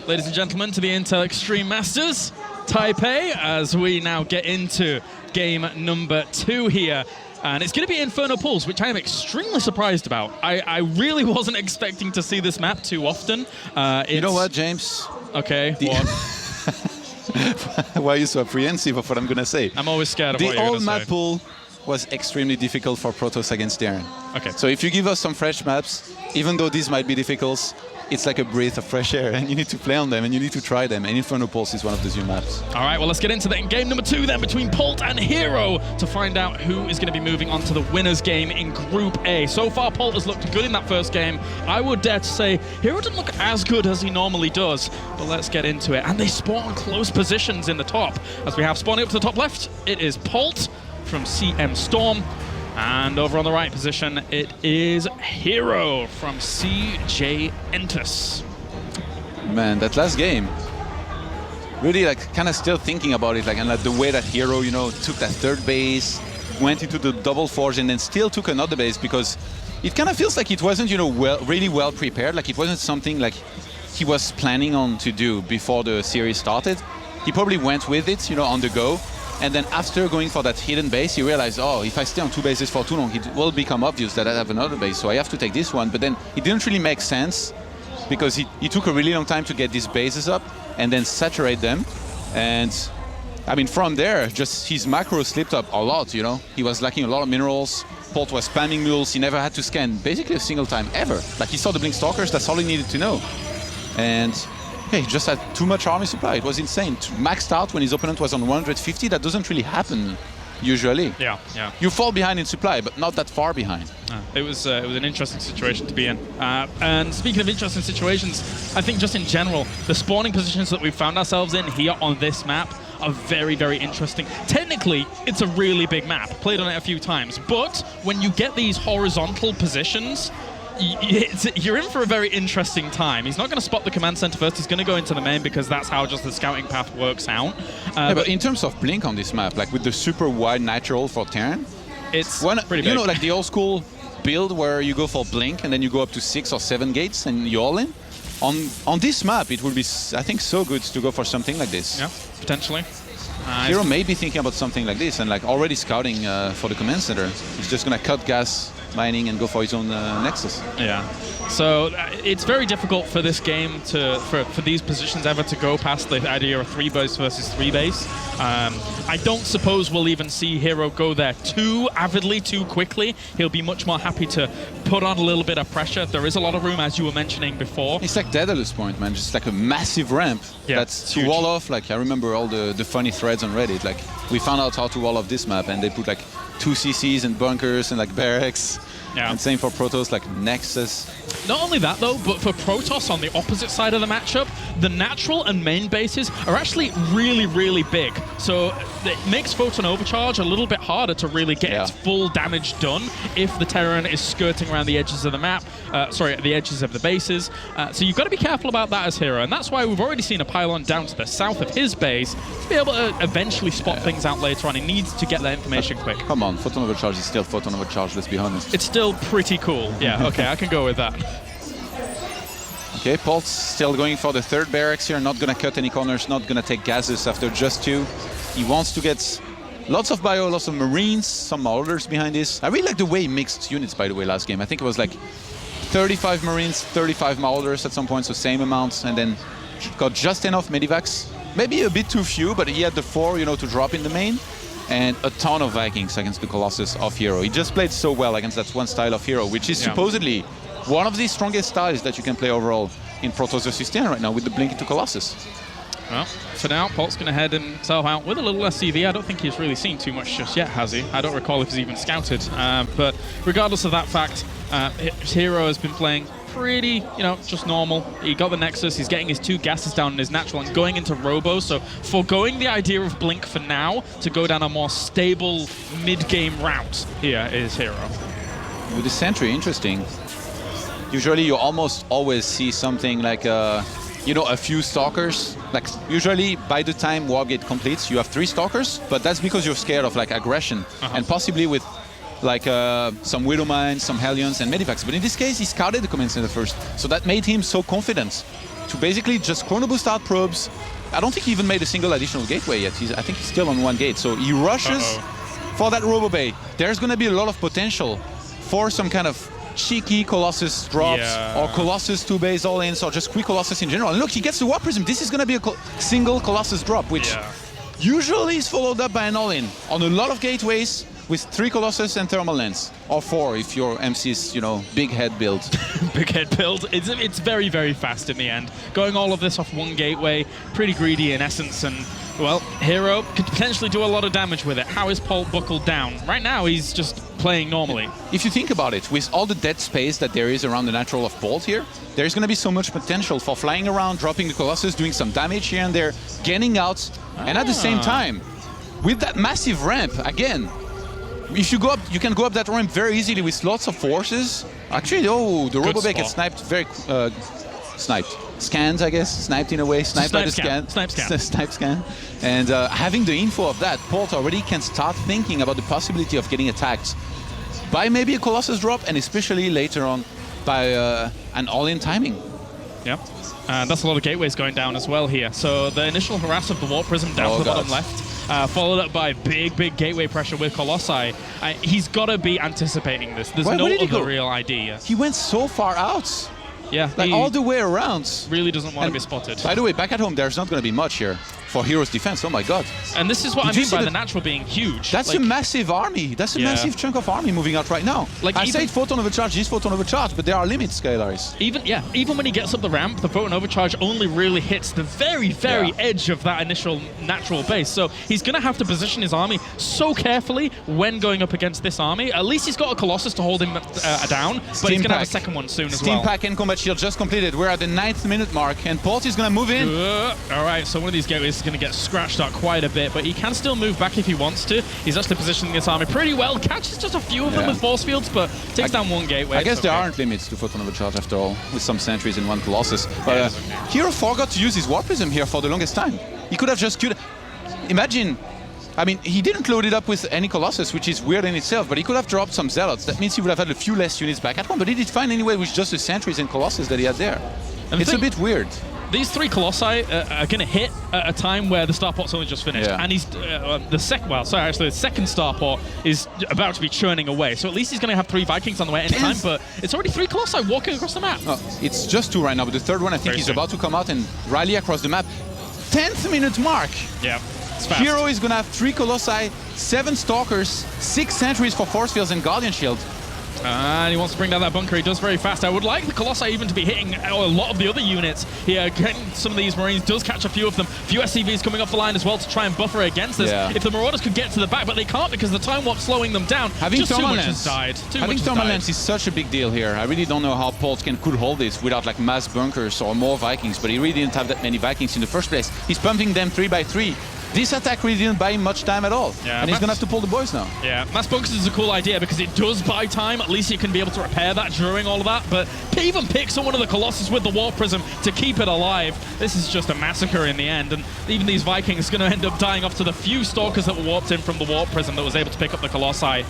ladies and gentlemen, to the Intel Extreme Masters Taipei, as we now get into game number 2 here. And it's going to be Inferno Pools, which I am extremely surprised about. I really wasn't expecting to see this map too often. You know what, James? Okay, what? Why are you so apprehensive of what I'm going to say? I'm always scared of what you're going to say. The old map pool was extremely difficult for Protoss against Darren. Okay. So if you give us some fresh maps, even though these might be difficult, it's like a breath of fresh air, and you need to play on them, and you need to try them, and Inferno Pulse is one of those new maps. All right, well, let's get into that in game number 2 then, between Polt and herO, to find out who is going to be moving on to the winner's game in Group A. So far, Polt has looked good in that first game. I would dare to say herO didn't look as good as he normally does, but let's get into it. And they spawn close positions in the top. As we have spawning up to the top left, it is Polt from CM Storm. And over on the right position, it is herO from CJ Entus. Man, that last game, really like kind of still thinking about it, like, and like the way that herO, you know, took that third base, went into the double forge, and then still took another base, because it kind of feels like it wasn't, you know, really well prepared. Like it wasn't something like he was planning on to do before the series started. He probably went with it, you know, on the go. And then after going for that hidden base, he realized, oh, if I stay on 2 bases for too long, it will become obvious that I have another base, so I have to take this one. But then it didn't really make sense because he took a really long time to get these bases up and then saturate them. And I mean, from there, just his macro slipped up a lot, you know. He was lacking a lot of minerals. Polt was spamming mules. He never had to scan basically a single time ever. Like, he saw the Blink Stalkers, that's all he needed to know. And yeah, he just had too much army supply. It was insane. Maxed out when his opponent was on 150, that doesn't really happen usually. Yeah. You fall behind in supply, but not that far behind. It was an interesting situation to be in. And speaking of interesting situations, I think just in general, the spawning positions that we found ourselves in here on this map are very, very interesting. Technically, it's a really big map. Played on it a few times. But when you get these horizontal positions, you're in for a very interesting time. He's not going to spot the command center first. He's going to go into the main because that's how just the scouting path works out. But in terms of blink on this map, like with the super wide natural for Terran, it's pretty big. You know, like the old school build where you go for blink and then you go up to 6 or 7 gates and you all in. On this map, it would be, I think, so good to go for something like this. Yeah, potentially. herO may be thinking about something like this and like already scouting for the command center. He's just going to cut gas mining and go for his own Nexus. Yeah. So it's very difficult for this game for these positions ever to go past the idea of 3 base versus 3 base. I don't suppose we'll even see herO go there too avidly, too quickly. He'll be much more happy to put on a little bit of pressure. There is a lot of room, as you were mentioning before. It's like Daedalus Point, man. Just like a massive ramp that's to wall off. Like, I remember all the funny threads on Reddit. Like, we found out how to wall off this map, and they put like 2 CCs and bunkers and like barracks. Yeah. And same for Protoss, like Nexus. Not only that though, but for Protoss on the opposite side of the matchup, the natural and main bases are actually really, really big. So it makes Photon Overcharge a little bit harder to really get its full damage done if the Terran is skirting around the edges of the map, the edges of the bases. So you've got to be careful about that as herO, and that's why we've already seen a pylon down to the south of his base to be able to eventually spot things out later on. He needs to get that information quick. Come on, Photon Overcharge is still Photon Overcharge, let's be honest. It's still pretty cool. Yeah, okay, I can go with that. Okay, Polt's still going for the 3rd barracks here, not gonna cut any corners, not gonna take gases after just 2. He wants to get lots of bio, lots of Marines, some Marauders behind this. I really like the way he mixed units, by the way, last game. I think it was like 35 Marines, 35 Marauders at some point, so same amount, and then got just enough Medivacs. Maybe a bit too few, but he had the 4, you know, to drop in the main. And a ton of Vikings against the Colossus of herO. He just played so well against that one style of herO, which is supposedly one of the strongest styles that you can play overall in Protoss vs. Terran right now with the Blink into Colossus. Well, for now, Polt's going to head himself out with a little less CV. I don't think he's really seen too much just yet, has he? I don't recall if he's even scouted. But regardless of that fact, herO has been playing pretty, just normal. He got the Nexus, he's getting his 2 gases down in his natural and going into Robo, so foregoing the idea of Blink for now to go down a more stable mid-game route here is herO. With the Sentry, interesting. Usually you almost always see something like, a few Stalkers. Like, usually by the time Wargate completes, you have 3 Stalkers, but that's because you're scared of like aggression, and possibly with like some Widow Mines, some Hellions, and Medivacs. But in this case, he scouted the command center first. So that made him so confident to basically just chrono boost out probes. I don't think he even made a single additional gateway yet. I think he's still on 1 gate. So he rushes for that Robo Bay. There's going to be a lot of potential for some kind of cheeky Colossus drops or Colossus 2 base all in, or just quick Colossus in general. And look, he gets the Warp Prism. This is going to be a single Colossus drop, which usually is followed up by an all-in on a lot of gateways, with 3 Colossus and Thermal Lens, or 4 if your MC's, big head build. Big head build. It's very, very fast in the end. Going all of this off 1 gateway, pretty greedy in essence, and, well, herO could potentially do a lot of damage with it. How is Polt buckled down? Right now, he's just playing normally. If you think about it, with all the dead space that there is around the natural of Polt here, there's going to be so much potential for flying around, dropping the Colossus, doing some damage here and there, getting out, and at the same time, with that massive ramp, again, if you go up, you can go up that ramp very easily with lots of forces. Actually, the Robo-Bay gets sniped scanned, I guess, sniped in a way, sniped by the scan. Snipe scan. And having the info of that, Polt already can start thinking about the possibility of getting attacked by maybe a Colossus drop, and especially later on by an all-in timing. Yeah, and that's a lot of gateways going down as well here. So the initial harass of the Warp Prism down to the bottom left. followed up by big gateway pressure with Colossi. He's got to be anticipating this. There's no other real idea. He went so far out. Yeah, like all the way around. Really doesn't want to be spotted. By the way, back at home, there's not going to be much here for herO's defense. Oh my god. And this is what I mean by the natural being huge. That's a massive army. That's a massive chunk of army moving out right now. Like I said photon overcharge is photon overcharge, but there are limits, Scalaris. Even when he gets up the ramp, the photon overcharge only really hits the very edge of that initial natural base. So he's going to have to position his army so carefully when going up against this army. At least he's got a Colossus to hold him down, but he's going to have a second one soon as well. Steam pack and combat shield just completed. We're at the 9th minute mark, and Polt is going to move in. All right, so one of these gateways is going to get scratched out quite a bit, but he can still move back if he wants to. He's actually positioning his army pretty well. Catches just a few of them with force fields, but takes down one gateway. I guess there aren't limits to photon overcharge after all, with some sentries and one Colossus. But herO forgot to use his Warp Prism here for the longest time. He could have just queued. Imagine, I mean, he didn't load it up with any Colossus, which is weird in itself, but he could have dropped some Zealots. That means he would have had a few less units back at home, but he did fine anyway with just the sentries and Colossus that he had there. And it's a bit weird. These 3 Colossi are going to hit at a time where the starport's only just finished, and he's the second starport is about to be churning away. So at least he's going to have 3 Vikings on the way at any time. But it's already 3 Colossi walking across the map. It's just 2 right now, but the third one I think is about to come out and rally across the map. 10th minute mark. Yeah, it's fast. herO is going to have 3 Colossi, 7 Stalkers, 6 sentries for force fields and Guardian Shield. And he wants to bring down that bunker. He does very fast. I would like the Colossi even to be hitting a lot of the other units here. Getting some of these Marines, does catch a few of them. A few SCVs coming off the line as well to try and buffer against this. If the Marauders could get to the back, but they can't because the time warp's slowing them down. Having just Thermal too much Lance. has died. Having Thermal Lance is such a big deal here. I really don't know how Polt could hold this without like mass bunkers or more Vikings, but he really didn't have that many Vikings in the first place. He's pumping them 3 by 3. This attack really didn't buy him much time at all. And he's going to have to pull the boys now. Yeah, mass bunkers is a cool idea because it does buy time. At least you can be able to repair that during all of that. But even picks on one of the Colossus with the Warp Prism to keep it alive. This is just a massacre in the end. And even these Vikings are going to end up dying off to the few Stalkers that were warped in from the Warp Prism that was able to pick up the Colossi.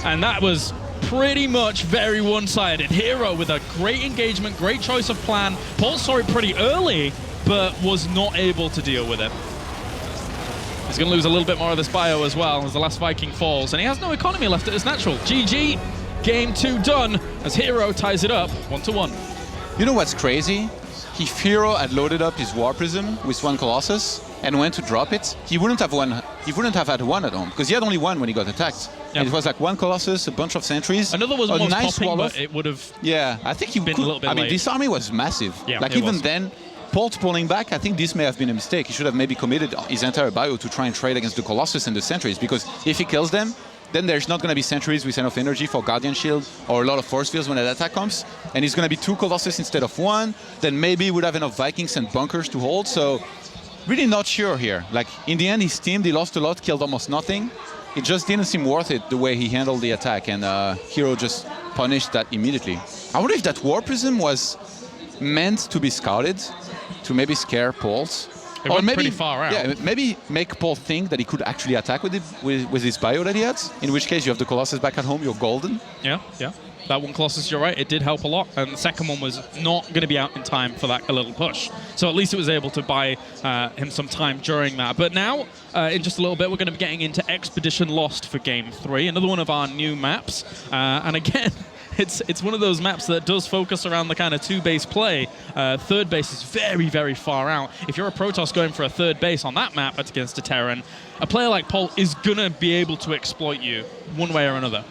And that was pretty much very one-sided. herO with a great engagement, great choice of plan. Polt saw it pretty early, but was not able to deal with it. He's going to lose a little bit more of this bio as well as the last Viking falls, and he has no economy left at his natural. GG, game 2 done, as herO ties it up 1-1. You know what's crazy? If herO had loaded up his War Prism with 1 Colossus and went to drop it, he wouldn't have had 1 at home, because he had only 1 when he got attacked. And it was like 1 Colossus, a bunch of sentries. Another was almost nice popping, but it would have I think he been a little bit late. I mean, this army was massive. Like even then, Polt pulling back, I think this may have been a mistake. He should have maybe committed his entire bio to try and trade against the Colossus and the sentries, because if he kills them, then there's not going to be sentries with enough energy for Guardian Shield or a lot of force fields when that attack comes, and it's going to be 2 Colossus instead of 1. Then maybe he would have enough Vikings and bunkers to hold. So really not sure here. Like in the end, his team, they lost a lot, killed almost nothing. It just didn't seem worth it the way he handled the attack, and herO just punished that immediately. I wonder if that War Prism was meant to be scouted to maybe scare Polt. It went pretty far out. Yeah, maybe make Polt think that he could actually attack with it, with his bio that he had. In which case, you have the Colossus back at home, you're golden. Yeah. That 1 Colossus, you're right, it did help a lot. And the second one was not going to be out in time for that little push. So at least it was able to buy him some time during that. But now, in just a little bit, we're going to be getting into Expedition Lost for Game 3, another one of our new maps. And again, it's one of those maps that does focus around the kind of 2-base play. Third base is very, very far out. If you're a Protoss going for a third base on that map against a Terran, a player like Polt is going to be able to exploit you one way or another.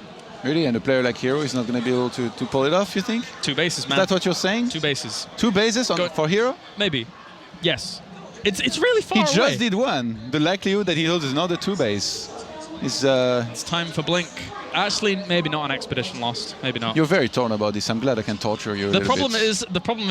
Really? And a player like herO is not going to be able to pull it off, you think? 2 bases, man. Is that what you're saying? 2 bases. 2 bases for herO? Maybe. Yes. It's really far away. He just did 1. The likelihood that he holds another 2 base is... It's time for Blink. Actually, maybe not an Expedition Lost. Maybe not. You're very torn about this. I'm glad I can torture you. The problem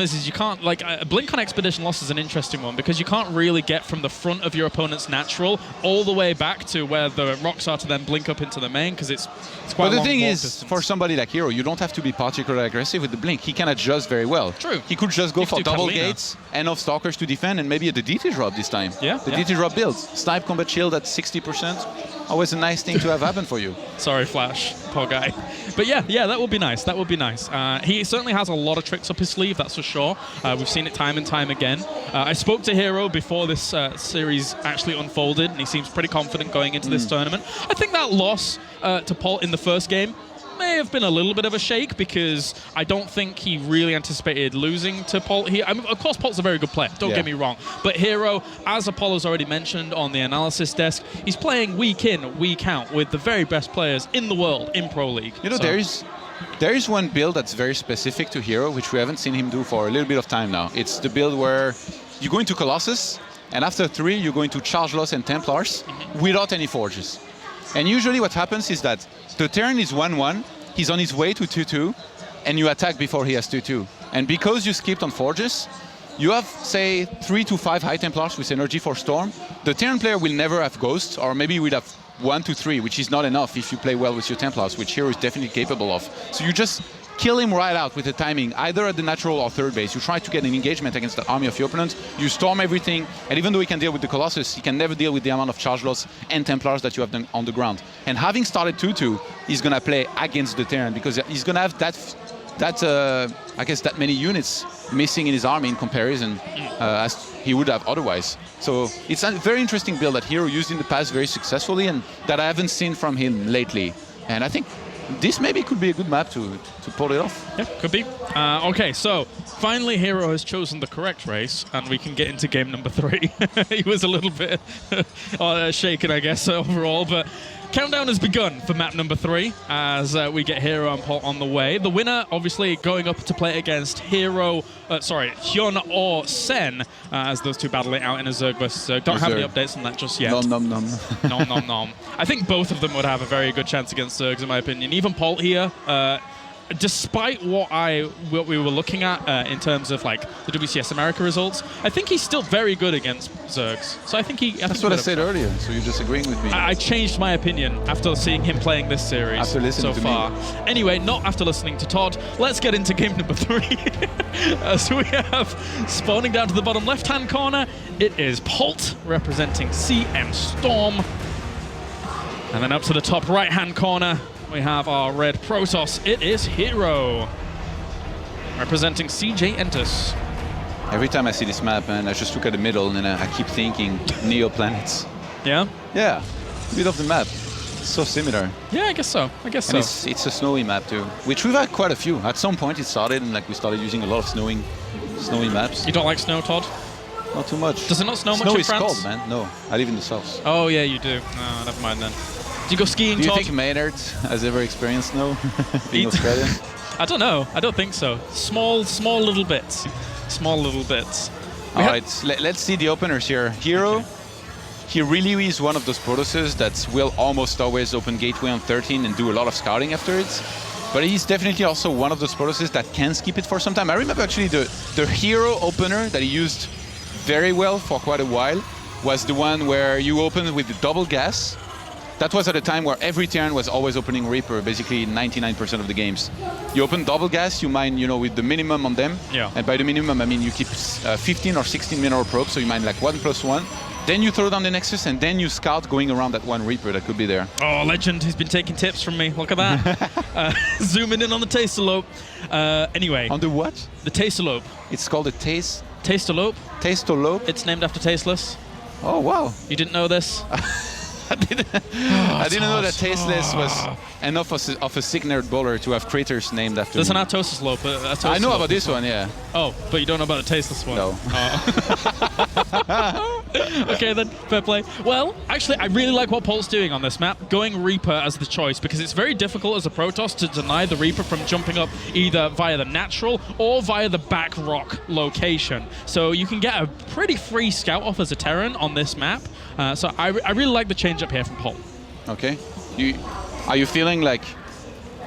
is you can't Blink on Expedition Lost is an interesting one because you can't really get from the front of your opponent's natural all the way back to where the rocks are to then blink up into the main because it's quite. But the thing is, for somebody like herO, you don't have to be particularly aggressive with the Blink. He can adjust very well. True. He could just go for double gates, enough Stalkers to defend, and maybe at the DT drop this time. Yeah. The DT drop builds. Snipe combat shield at 60%. Always a nice thing to have happen for you. Sorry, Flash, poor guy. But yeah, that would be nice. That would be nice. He certainly has a lot of tricks up his sleeve, that's for sure. We've seen it time and time again. I spoke to herO before this series actually unfolded, and he seems pretty confident going into this tournament. I think that loss to Polt in the first game may have been a little bit of a shake, because I don't think he really anticipated losing to Polt here. I mean, of course, Polt's a very good player, don't get me wrong. But herO, as Apollo's already mentioned on the analysis desk, he's playing week in, week out with the very best players in the world in Pro League. You know, there is one build that's very specific to herO, which we haven't seen him do for a little bit of time now. It's the build where you go into Colossus, and after 3, you go into Charge Loss and Templars without any Forges. And usually what happens is that the turn is 1-1, he's on his way to 2-2, and you attack before he has 2-2. And because you skipped on Forges, you have, say, 3 to 5 High Templars with energy for Storm. The Terran player will never have Ghosts, or maybe we'd have 1 to 3, which is not enough if you play well with your Templars, which herO is definitely capable of. So you just kill him right out with the timing, either at the natural or third base. You try to get an engagement against the army of your opponent, you storm everything, and even though he can deal with the Colossus, he can never deal with the amount of charge loss and Templars that you have done on the ground. And having started 2-2, he's going to play against the Terran, because he's going to have I guess that many units missing in his army in comparison as he would have otherwise. So it's a very interesting build that herO used in the past very successfully, and that I haven't seen from him lately. And I think this maybe could be a good map to pull it off. Yeah, could be. Okay, so finally herO has chosen the correct race, and we can get into game number 3. He was a little bit shaken, I guess, overall, but countdown has begun for map number 3 as we get herO and Polt on the way. The winner, obviously, going up to play against Hyun or Sen, as those two battle it out in a Zerg versus Zerg. Don't have any updates on that just yet. Nom. Nom. I think both of them would have a very good chance against Zergs, in my opinion. Even Polt here, despite what we were looking at in terms of like the WCS America results, I think he's still very good against Zergs. So I think that's what I said earlier. So you're disagreeing with me. I changed my opinion after seeing him playing this series after listening so to far. Me. Anyway, not after listening to Todd. Let's get into game number 3. So we have spawning down to the bottom left-hand corner. It is Polt representing CM Storm, and then up to the top right-hand corner, we have our red Protoss. It is herO representing CJ Entus. Every time I see this map, man, I just look at the middle and I keep thinking Neo planets. Yeah? Yeah, bit of the map. It's so similar. Yeah, I guess so. And it's a snowy map too, which we've had quite a few. At some point it started, and like we started using a lot of snowy maps. You don't like snow, Todd? Not too much. Does it not snow much in France? Snow is cold, man. No, I live in the south. Oh yeah, you do. No, never mind then. Do you go skiing, Do you Todd? think Maynard has ever experienced snow being Australian? I don't know. I don't think so. Small little bits. Small little bits. All right, let's see the openers here. herO, he really is one of those Protosses that will almost always open gateway on 13 and do a lot of scouting after it. But he's definitely also one of those Protosses that can skip it for some time. I remember actually the herO opener that he used very well for quite a while was the one where you open with the double gas. That was at a time where every Terran was always opening Reaper, basically 99% of the games. You open double gas, you mine, with the minimum on them. Yeah. And by the minimum, I mean you keep 15 or 16 mineral probes, so you mine like 1+1. Then you throw down the Nexus, and then you scout going around that one Reaper that could be there. Oh, legend. He's been taking tips from me. Look at that. Zooming in on the Tastelope. Anyway. On the what? The Tastelope. It's called a Taste... Tastelope. Tastelope? It's named after Tasteless. Oh, wow. You didn't know this? I didn't know that Tasteless was enough of a sick-nerd bowler to have craters named after There's me. an Artosis Lope. I know about this one, yeah. Oh, but you don't know about the Tasteless one? No. Oh. Okay then, fair play. Well, actually, I really like what Polt's doing on this map, going Reaper as the choice, because it's very difficult as a Protoss to deny the Reaper from jumping up either via the natural or via the back rock location. So you can get a pretty free scout off as a Terran on this map. So I really like the change up here from Polt. Okay. Are you feeling like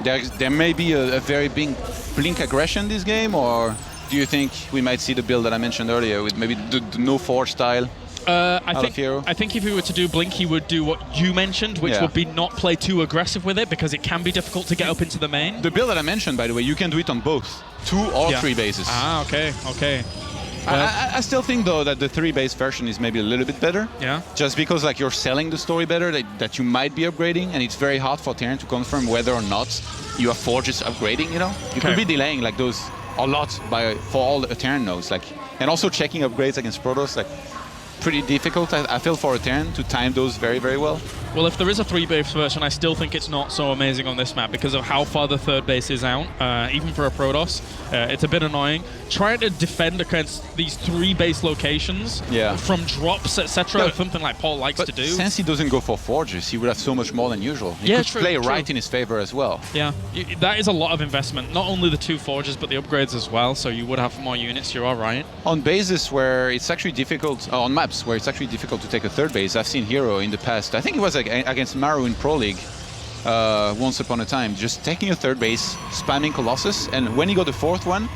there may be a very big blink aggression this game, or do you think we might see the build that I mentioned earlier with maybe the no force style? I think if he were to do blink, he would do what you mentioned, which would be not play too aggressive with it, because it can be difficult to get up into the main. The build that I mentioned, by the way, you can do it on both 2 or 3 bases. Ah, okay. I still think, though, that the 3-base version is maybe a little bit better. Yeah. Just because like you're selling the story better, that you might be upgrading, and it's very hard for Terran to confirm whether or not you have forges upgrading, you know? You could be delaying like those a lot for all the Terran nodes. Like, and also checking upgrades against Protoss, like pretty difficult, I feel, for a Terran to time those very, very well. Well, if there is a 3-base version, I still think it's not so amazing on this map because of how far the 3rd base is out. Even for a Protoss, it's a bit annoying. Trying to defend against these 3-base locations from drops, etc., something like Polt likes to do. Since he doesn't go for forges, he would have so much more than usual. He could play right in his favor as well. Yeah, that is a lot of investment. Not only the 2 forges, but the upgrades as well, so you would have more units, you're all right. On bases where it's actually difficult, on maps where it's actually difficult to take a 3rd base, I've seen herO in the past. I think it was against marO in ProLeague once upon a time, just taking a 3rd base, spamming Colossus, and when he got the 4th one,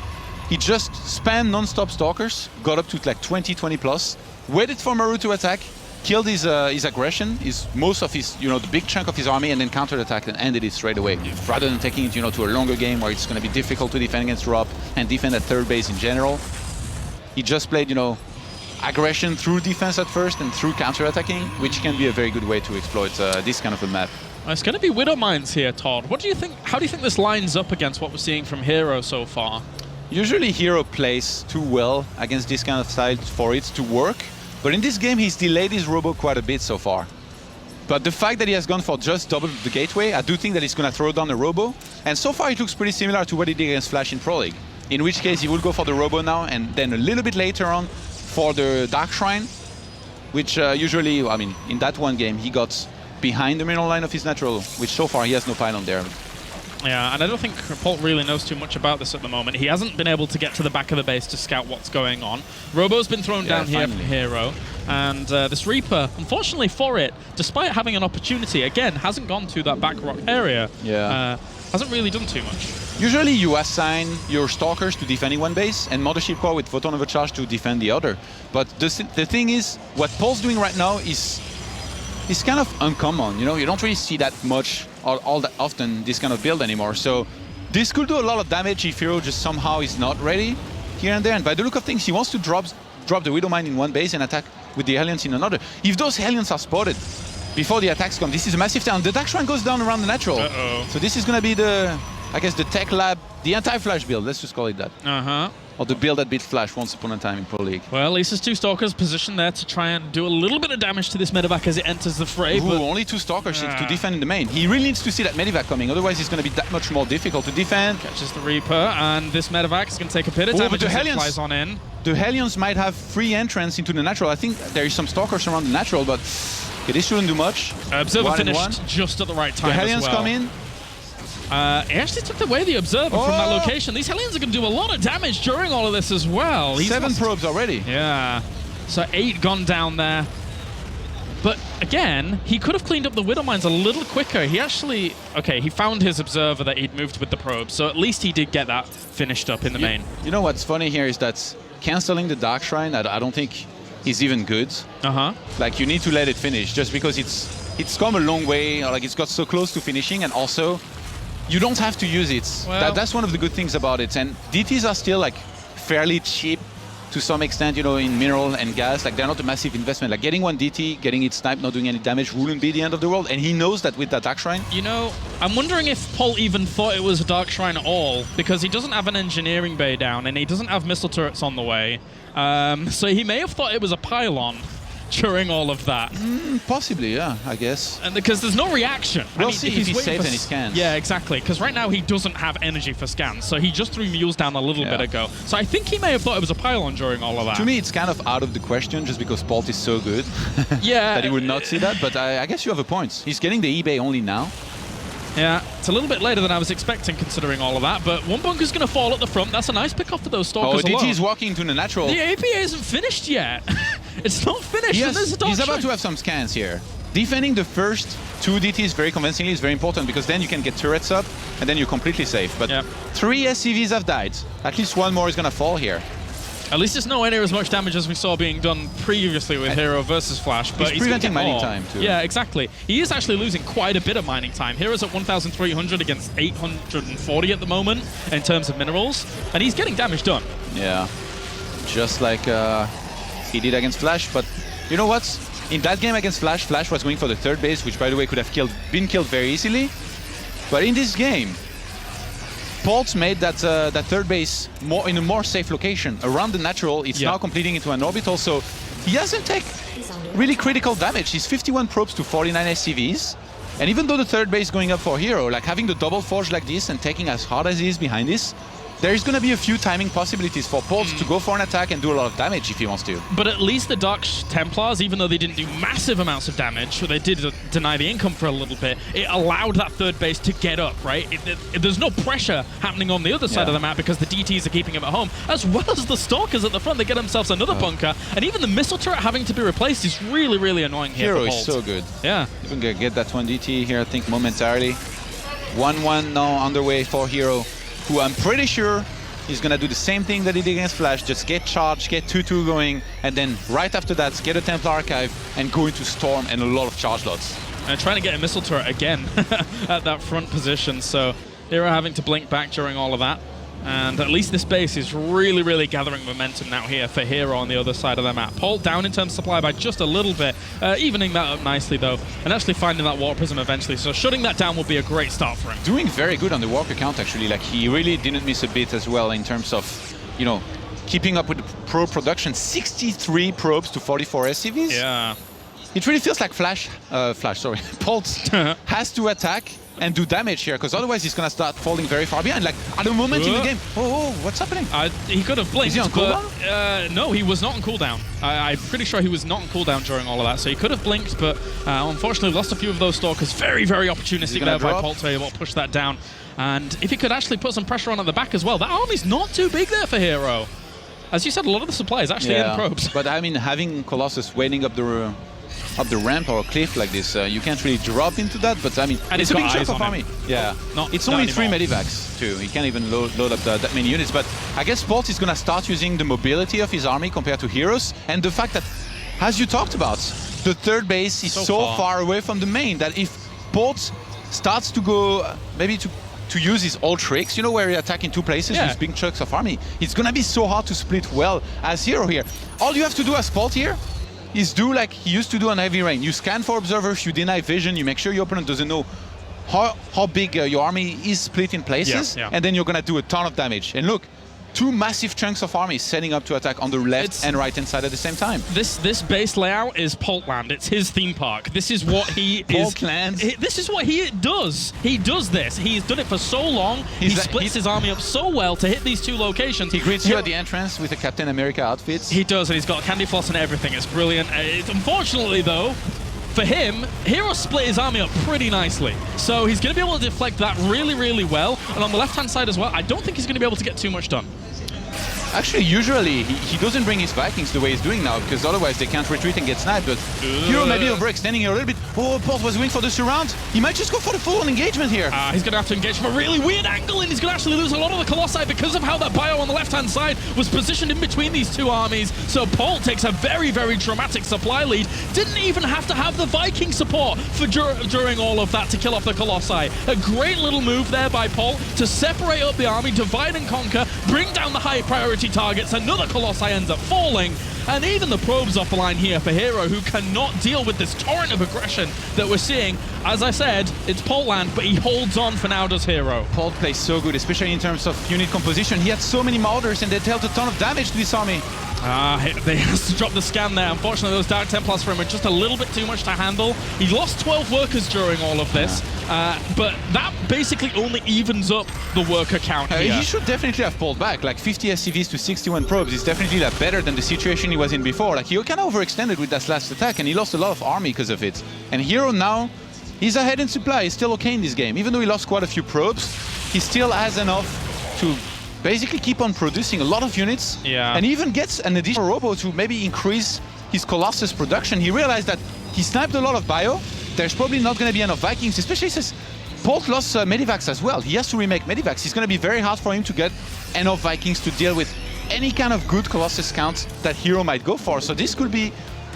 he just spammed non-stop Stalkers, got up to like 20 plus, waited for marO to attack, killed his aggression, most of his, the big chunk of his army, and then counter-attacked and ended it straight away, rather than taking it, to a longer game where it's going to be difficult to defend against drop and defend at 3rd base in general. He just played, aggression through defense at first and through counter-attacking, which can be a very good way to exploit this kind of a map. It's going to be Widow Mines here, Todd. What do you think? How do you think this lines up against what we're seeing from herO so far? Usually herO plays too well against this kind of side for it to work, but in this game he's delayed his robo quite a bit so far. But the fact that he has gone for just double the gateway, I do think that he's going to throw down a robo, and so far it looks pretty similar to what he did against Flash in ProLeague, in which case he will go for the robo now, and then a little bit later on for the Dark Shrine, which usually, I mean, in that one game, he got behind the mineral line of his natural, which so far he has no pylon there. Yeah, and I don't think Polt really knows too much about this at the moment. He hasn't been able to get to the back of the base to scout what's going on. Robo's been thrown down here from herO, and this Reaper, unfortunately for it, despite having an opportunity, again, hasn't gone to that back rock area. Hasn't really done too much. Usually you assign your Stalkers to defending one base and Mothership Core with Photon Overcharge to defend the other. But the thing is, what Polt's doing right now is kind of uncommon. You don't really see that much all that often this kind of build anymore. So this could do a lot of damage if herO just somehow is not ready here and there. And by the look of things, he wants to drop the Widow Mine in one base and attack with the Hellions in another. If those Hellions are spotted before the attacks come, this is a massive town. The Dark Shrine goes down around the natural. So this is going to be the tech lab, the anti-Flash build, let's just call it that. Or the build that beat Flash once upon a time in ProLeague. Well, at least his 2 Stalkers positioned there to try and do a little bit of damage to this Medivac as it enters the fray. But only 2 Stalkers to defend in the main. He really needs to see that Medivac coming, otherwise it's going to be that much more difficult to defend. Catches the Reaper, and this Medivac is going to take a bit of damage as it flies on in. The Hellions might have free entrance into the natural. I think there is some Stalkers around the natural, but this shouldn't do much. Observer finished just at the right time. The Hellions come in. He actually took away the Observer from that location. These Hellions are going to do a lot of damage during all of this as well. 7 probes already. Yeah. So 8 gone down there. But again, he could have cleaned up the Widow Mines a little quicker. He actually, he found his Observer that he'd moved with the probes. So at least he did get that finished up in the main. You know what's funny here is that canceling the Dark Shrine, I don't think is even good. Like, you need to let it finish just because it's come a long way, or like it's got so close to finishing, and also you don't have to use it. Well, that's one of the good things about it. And DTs are still like fairly cheap to some extent, in mineral and gas. Like, they're not a massive investment. Like, getting one DT, getting it sniped, not doing any damage wouldn't be the end of the world. And he knows that with that Dark Shrine. I'm wondering if Polt even thought it was a Dark Shrine at all, because he doesn't have an engineering bay down and he doesn't have missile turrets on the way. So he may have thought it was a pylon during all of that. Possibly, yeah, I guess. And because there's no reaction. We'll see if he's safe and he scans. Yeah, exactly. Because right now he doesn't have energy for scans, so he just threw mules down a little bit ago. So I think he may have thought it was a pylon during all of that. To me, it's kind of out of the question just because Polt is so good that he would not see that. But I guess you have a point. He's getting the eBay only now. Yeah, it's a little bit later than I was expecting considering all of that, but one bunker's going to fall at the front. That's a nice pick off for those Stalkers alone. DT is walking to the natural. The APA isn't finished yet. It's not finished. He's about to have some scans here. Defending the first 2 DTs very convincingly is very important, because then you can get turrets up and then you're completely safe. But 3 SCVs have died. At least 1 more is going to fall here. At least it's nowhere near as much damage as we saw being done previously with herO versus Flash. But he's preventing mining time too. Yeah, exactly. He is actually losing quite a bit of mining time. herO's at 1,300 against 840 at the moment in terms of minerals, and he's getting damage done. Yeah. just like he did against Flash. But you know what? In that game against Flash, Flash was going for the third base, which by the way could have been killed very easily. But in this game, Polt made that third base in a more safe location around the natural. It's now completing into an orbital, so he doesn't take really critical damage. He's 51 probes to 49 SCVs. And even though the third base going up for herO, like having the double forge like this and taking as hard as he is behind this, there's going to be a few timing possibilities for Polt to go for an attack and do a lot of damage if he wants to. But at least the Dark Templars, even though they didn't do massive amounts of damage, they did deny the income for a little bit, it allowed that third base to get up, right? There's no pressure happening on the other side of the map because the DTs are keeping him at home, as well as the Stalkers at the front. They get themselves another bunker, and even the missile turret having to be replaced is really, really annoying here herO for Polt. is so good. Yeah. Even gonna get that one DT here, I think, momentarily. 1-1 now underway for herO, who I'm pretty sure he's going to do the same thing that he did against Flash, just get charged, get 2-2 going, and then right after that, get a Templar Archive and go into Storm and a lot of charge lots. And trying to get a missile turret again at that front position, so herO having to blink back during all of that. And at least this base is really, really gathering momentum now here for herO on the other side of the map. Polt down in terms of supply by just a little bit, evening that up nicely though, and actually finding that Warp Prism eventually. So shutting that down will be a great start for him. Doing very good on the Walker count actually, like he really didn't miss a bit as well in terms of, you know, keeping up with the probe production. 63 probes to 44 SCVs. Yeah. It really feels like Polt has to attack and do damage here, because otherwise he's going to start falling very far behind. Like, at the moment in the game, what's happening? He could have blinked. Is he on cooldown? No, he was not on cooldown. I'm pretty sure he was not on cooldown during all of that, so he could have blinked, but unfortunately lost a few of those Stalkers. Very, very opportunistic there by Polt to be able to push that down. And if he could actually put some pressure on at the back as well, that army's not too big there for herO. As you said, a lot of the supply is actually in probes. But I mean, having Colossus waiting up the ramp or a cliff like this, you can't really drop into that, but I mean, and it's a big chunk of army. Yeah, it's only 3 medivacs too. He can't even load up that many units, but I guess Polt is going to start using the mobility of his army compared to herO's, and the fact that, as you talked about, the third base is so far away from the main that if Polt starts to go, maybe to use his old tricks, you know, where he attack in 2 places with big chunks of army, it's going to be so hard to split well as herO here. All you have to do as Polt here is do like he used to do on Heavy Rain. You scan for observers, you deny vision, you make sure your opponent doesn't know how big your army is split in places, and then you're gonna do a ton of damage. And look, 2 massive chunks of army setting up to attack on the left and right-hand side at the same time. This base layout is Poltland. It's his theme park. This is what he Poltland. This is what he does. He does this. He's done it for so long. He splits his army up so well to hit these 2 locations. He greets you at the entrance with a Captain America outfit. He does, and he's got candy floss and everything. It's brilliant. Unfortunately, though, for him, herO split his army up pretty nicely. So he's going to be able to deflect that really, really well. And on the left-hand side as well, I don't think he's going to be able to get too much done. Actually, usually, he doesn't bring his Vikings the way he's doing now, because otherwise they can't retreat and get sniped, but herO may be overextending here a little bit. Oh, Polt was going for the surround. He might just go for the full-on engagement here. He's going to have to engage from a really weird angle, and he's going to actually lose a lot of the Colossi because of how that bio on the left-hand side was positioned in between these 2 armies. So Polt takes a very, very dramatic supply lead. Didn't even have to have the Viking support for during all of that to kill off the Colossi. A great little move there by Polt to separate up the army, divide and conquer, bring down the high priority targets. Another Colossi ends up falling, and even the probes off the line here for herO, who cannot deal with this torrent of aggression that we're seeing. As I said, it's Poltland, but he holds on for now, does herO. Polt plays so good, especially in terms of unit composition. He had so many Marauders, and they dealt a ton of damage to this army. They has to drop the scan there. Unfortunately, those Dark Templars for him are just a little bit too much to handle. He lost 12 workers during all of this, but that basically only evens up the worker count here. He should definitely have pulled back. Like 50 SCVs to 61 probes is definitely better than the situation he was in before. Like, he kind of overextended with that last attack, and he lost a lot of army because of it. And herO now, he's ahead in supply. He's still okay in this game. Even though he lost quite a few probes, he still has enough to basically keep on producing a lot of units, and even gets an additional robo to maybe increase his Colossus production. He realized that he sniped a lot of bio. There's probably not going to be enough Vikings, especially since Polt lost medivacs as well. He has to remake medivacs. It's going to be very hard for him to get enough Vikings to deal with any kind of good Colossus count that herO might go for. So this could be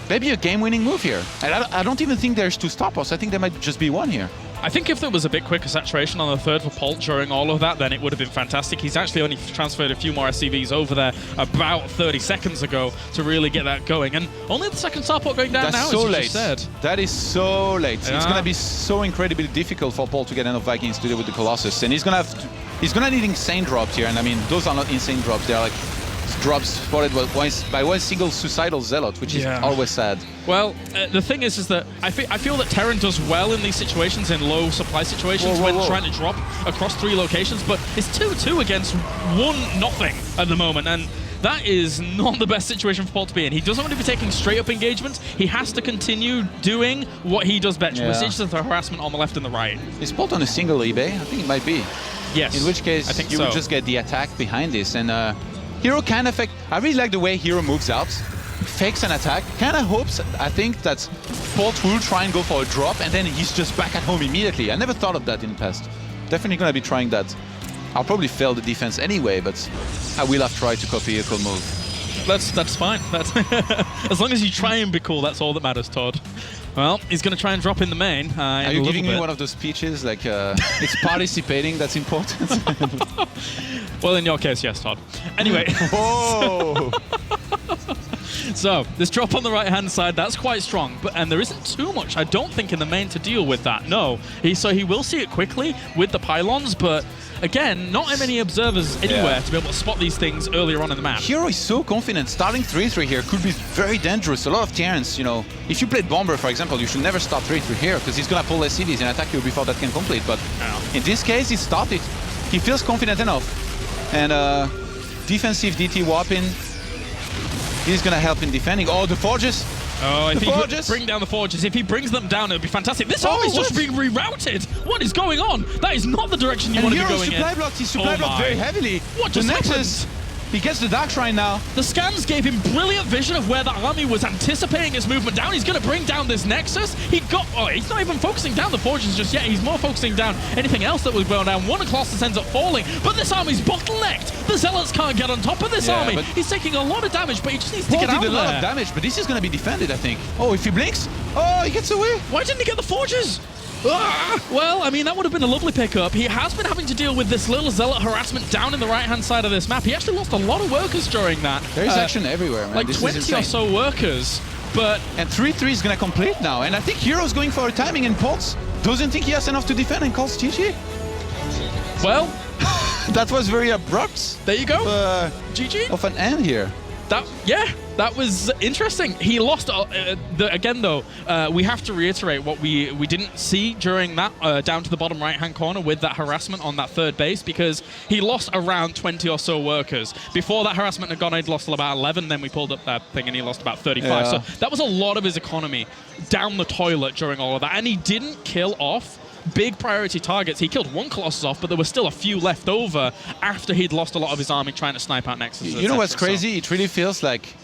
maybe a game-winning move here. And I don't even think there's 2 stop us. I think there might just be 1 here. I think if there was a bit quicker saturation on the third for Polt during all of that, then it would have been fantastic. He's actually only transferred a few more SCVs over there about 30 seconds ago to really get that going. And only the second starport going down now, so as you late. just said. That is so late. Yeah. It's going to be so incredibly difficult for Polt to get enough Vikings to deal with the Colossus. And he's going to need insane drops here. And I mean, those are not insane drops. They're like drops spotted by one single suicidal Zealot, which is always sad. Well, the thing is that I feel that Terran does well in these situations, in low supply situations, when trying to drop across 3 locations, but it's 2-2 against 1-0 at the moment, and that is not the best situation for Polt to be in. He doesn't want to be taking straight-up engagements. He has to continue doing what he does best, which is the harassment on the left and the right. Is Polt on a single eBay? I think it might be. Yes. In which case, I think you would just get the attack behind this, and herO kind of I really like the way herO moves out, fakes an attack, kind of hopes, I think, that Polt will try and go for a drop, and then he's just back at home immediately. I never thought of that in the past. Definitely going to be trying that. I'll probably fail the defense anyway, but I will have tried to copy a cool move. That's fine. That's as long as you try and be cool, that's all that matters, Todd. Well, he's going to try and drop in the main. Are you giving me one of those speeches, like it's participating that's important? Well, in your case, yes, Todd. Anyway. Whoa! So, this drop on the right-hand side, that's quite strong, and there isn't too much, I don't think, in the main to deal with that, no. So he will see it quickly with the pylons, but again, not many observers anywhere to be able to spot these things earlier on in the map. herO is so confident. Starting 3-3 here could be very dangerous. A lot of Terrans, you know, if you played Bomber, for example, you should never start 3-3 here, because he's going to pull SCVs and attack you before that can complete. But in this case, he started. He feels confident enough. And defensive DT Warping, he's going to help in defending. Oh, the Forges. Oh, if he could bring down the Forges, if he brings them down, it would be fantastic. This army's just being rerouted. What is going on? That is not the direction you want to be going in. He's supply blocked very heavily. What just happened? He gets the Dark Shrine now. The scans gave him brilliant vision of where the army was anticipating his movement down. He's going to bring down this Nexus. He's not even focusing down the Forges just yet. He's more focusing down anything else that was going down. One Colossus ends up falling, but this army's bottlenecked. The Zealots can't get on top of this army. He's taking a lot of damage, but he just needs to get out of there. A lot of damage, but this is going to be defended, I think. Oh, if he blinks, he gets away. Why didn't he get the Forges? Well, I mean, that would have been a lovely pickup. He has been having to deal with this little Zealot harassment down in the right-hand side of this map. He actually lost a lot of workers during that. There is action everywhere, man. Like this 20 or so workers, but... And 3-3 is going to complete now, and I think herO's going for a timing, and Polt doesn't think he has enough to defend and calls GG. Well... that was very abrupt. There you go. GG. Of an end here. That was interesting. He lost again, though. We have to reiterate what we didn't see during that down to the bottom right-hand corner with that harassment on that third base, because he lost around 20 or so workers. Before that harassment had gone, he'd lost about 11. Then we pulled up that thing, and he lost about 35. So that was a lot of his economy down the toilet during all of that, and he didn't kill off big priority targets. He killed one Colossus off, but there were still a few left over after he'd lost a lot of his army trying to snipe out Nexus. You know what's crazy? It really feels like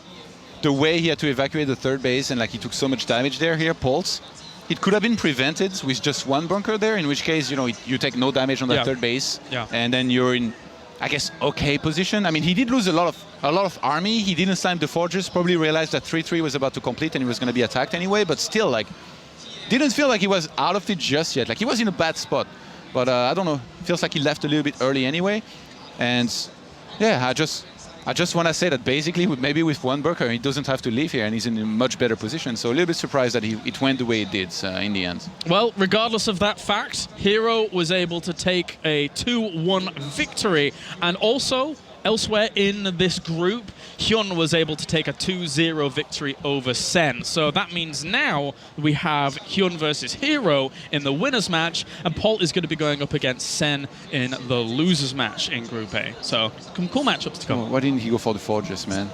the way he had to evacuate the third base, and like he took so much damage there, Polt. It could have been prevented with just one bunker there, in which case, you know, you take no damage on that third base, and then you're in, I guess, okay position. I mean, he did lose a lot of army. He didn't snipe the Forges, probably realized that 3-3 was about to complete and he was going to be attacked anyway, but still, like, didn't feel like he was out of it just yet. Like, he was in a bad spot. But I don't know. Feels like he left a little bit early anyway. And yeah, I just want to say that basically, maybe with one bunker, he doesn't have to leave here and he's in a much better position. So a little bit surprised that it went the way it did in the end. Well, regardless of that fact, herO was able to take a 2-1 victory. And also, elsewhere in this group, Hyun was able to take a 2-0 victory over Sen. So that means now we have Hyun versus herO in the winner's match, and Polt is going to be going up against Sen in the loser's match in Group A. So some cool matchups to come. Oh, why didn't he go for the Forges, man?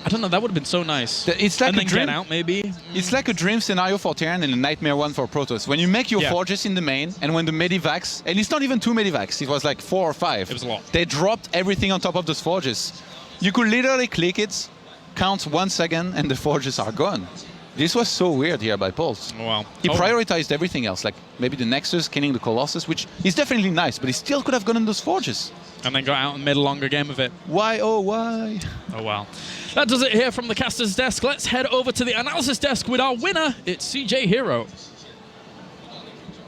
I don't know, that would have been so nice. It's like and then a dream. Get out, maybe. It's like a dream scenario for Terran and a nightmare one for Protoss. When you make your Forges in the main, and when the Medivacs, and it's not even 2 Medivacs, it was like 4 or 5. It was a lot. They dropped everything on top of those Forges. You could literally click it, count 1 second, and the Forges are gone. This was so weird here by Polt. Wow. He prioritized everything else, like maybe the Nexus, killing the Colossus, which is definitely nice, but he still could have gotten those Forges. And then got out and made a longer game of it. Why, oh, why? Oh, wow. That does it here from the caster's desk. Let's head over to the analysis desk with our winner. It's CJ herO.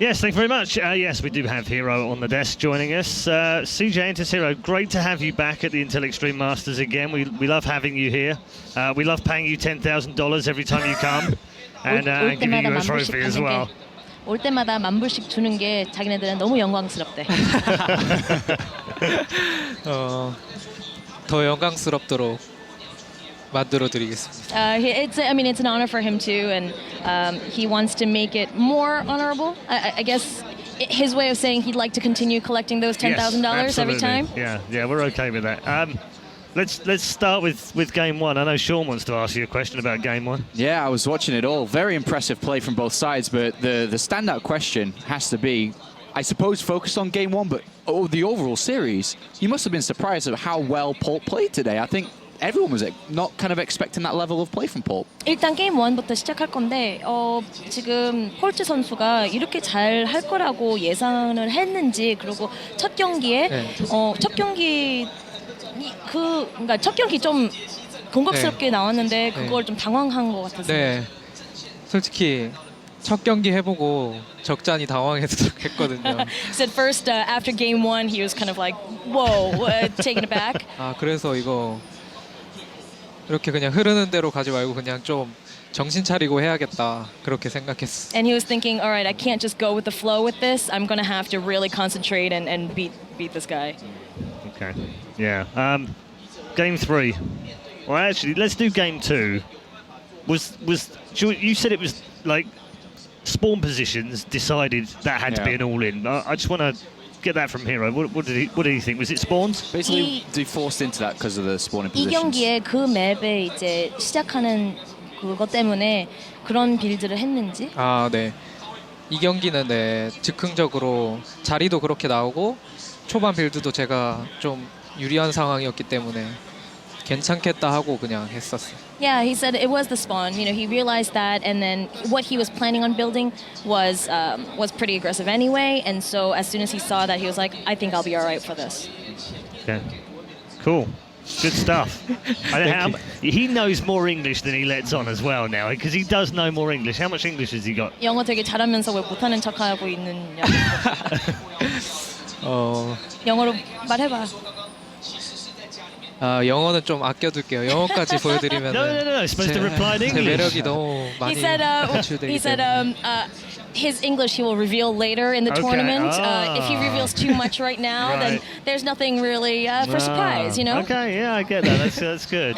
Yes, thank you very much. Yes, we do have herO on the desk joining us. CJ Entus herO, great to have you back at the Intel Extreme Masters again. We love having you here. We love paying you $10,000 every time you come, and giving you a trophy as well. 올 때마다 $10,000씩 주는 게 자기네들은 너무 영광스럽대. 더 영광스럽도록 만들어드리겠습니다. I mean, it's an honor for him too, and he wants to make it more honorable. I guess his way of saying he'd like to continue collecting those $10,000 every time. Yeah, we're okay with that. Let's start with game one. I know Sean wants to ask you a question about game one. Yeah, I was watching it all. Very impressive play from both sides, but the standout question has to be, I suppose, focused on game one, but the overall series. You must have been surprised at how well Polt played today. I think everyone was not kind of expecting that level of play from Polt. 일단 게임 1부터 시작할 건데 지금 폴트 선수가 이렇게 잘 할 거라고 예상을 했는지, 그리고 첫 경기에 그러니까 첫 경기 좀 공격스럽게 나왔는데 그걸 좀 당황한 것 같았어요. 네, 솔직히 첫 경기 해보고 적잖이 당황했거든요. Said first after game 1 he was kind of like whoa, taken aback. 그래서 이거 이렇게 그냥 흐르는 대로 가지 말고 그냥 좀 정신 차리고 해야겠다, 그렇게 생각했어. And he was thinking, all right, I can't just go with the flow with this. I'm gonna have to really concentrate and beat this guy. Okay. Yeah. Game 3. Well, actually, let's do game 2. You said it was like spawn positions decided that had to be an all-in. I just want to get that from herO. What did he think? Was it spawns? Basically, they forced into that because of the spawning 이 positions. 경기에 그 맵에 이제 시작하는 그것 때문에 그런 빌드를 했는지? 네. 이 경기는 즉흥적으로 자리도 그렇게 나오고 초반 빌드도 제가 좀 유리한 상황이었기 때문에 괜찮겠다 하고 그냥 했었어요. Yeah, he said it was the spawn. You know, he realized that, and then what he was planning on building was pretty aggressive anyway. And so as soon as he saw that, he was like, I think I'll be all right for this. Okay, cool, good stuff. He knows more English than he lets on as well now, because he does know more English. How much English has he got? 영어 되게 잘하면서 왜 못하는 척하고 있는 영어로 말해봐. 영어는 좀 아껴둘게요. 영어까지 보여드리면 No. Supposed to reply in 제 English. 매력이 너무 많이 He said his English he will reveal later in the tournament. If he reveals too much right now, then there's nothing really for surprise, you know? Okay, yeah, I get that. That's good.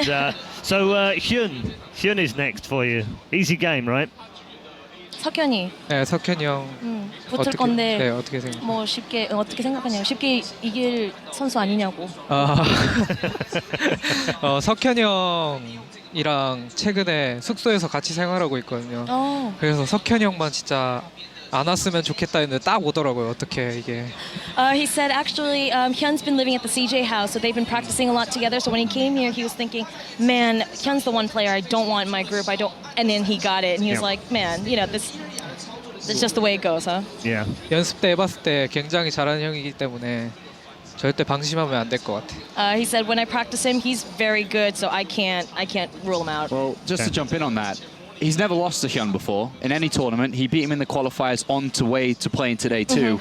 So Hyun is next for you. Easy game, right? 석현이. 네, 석현이 형. 붙을 건데. 어떻게 생각? 뭐 쉽게 어떻게 생각하냐고. 쉽게 이길 선수 아니냐고. 석현이 형이랑 최근에 숙소에서 같이 생활하고 있거든요. 그래서 석현이 형만 진짜 안 왔으면 좋겠다 했는데 딱 오더라고요. 어떻게 이게? He said actually Hyun's been living at the CJ house, so they've been practicing a lot together. So when he came here, he was thinking, man, Hyun's the one player I don't want in my group. And then he got it, and he was like, man, you know, this. It's just the way it goes, huh? Yeah. 연습 때 해봤을 때 굉장히 잘하는 형이기 때문에 절대 방심하면 안 될 것 같아. He said when I practice him, he's very good, so I can't rule him out. Well, just to jump in on that, he's never lost to Hyun before in any tournament. He beat him in the qualifiers on to way to playing today too.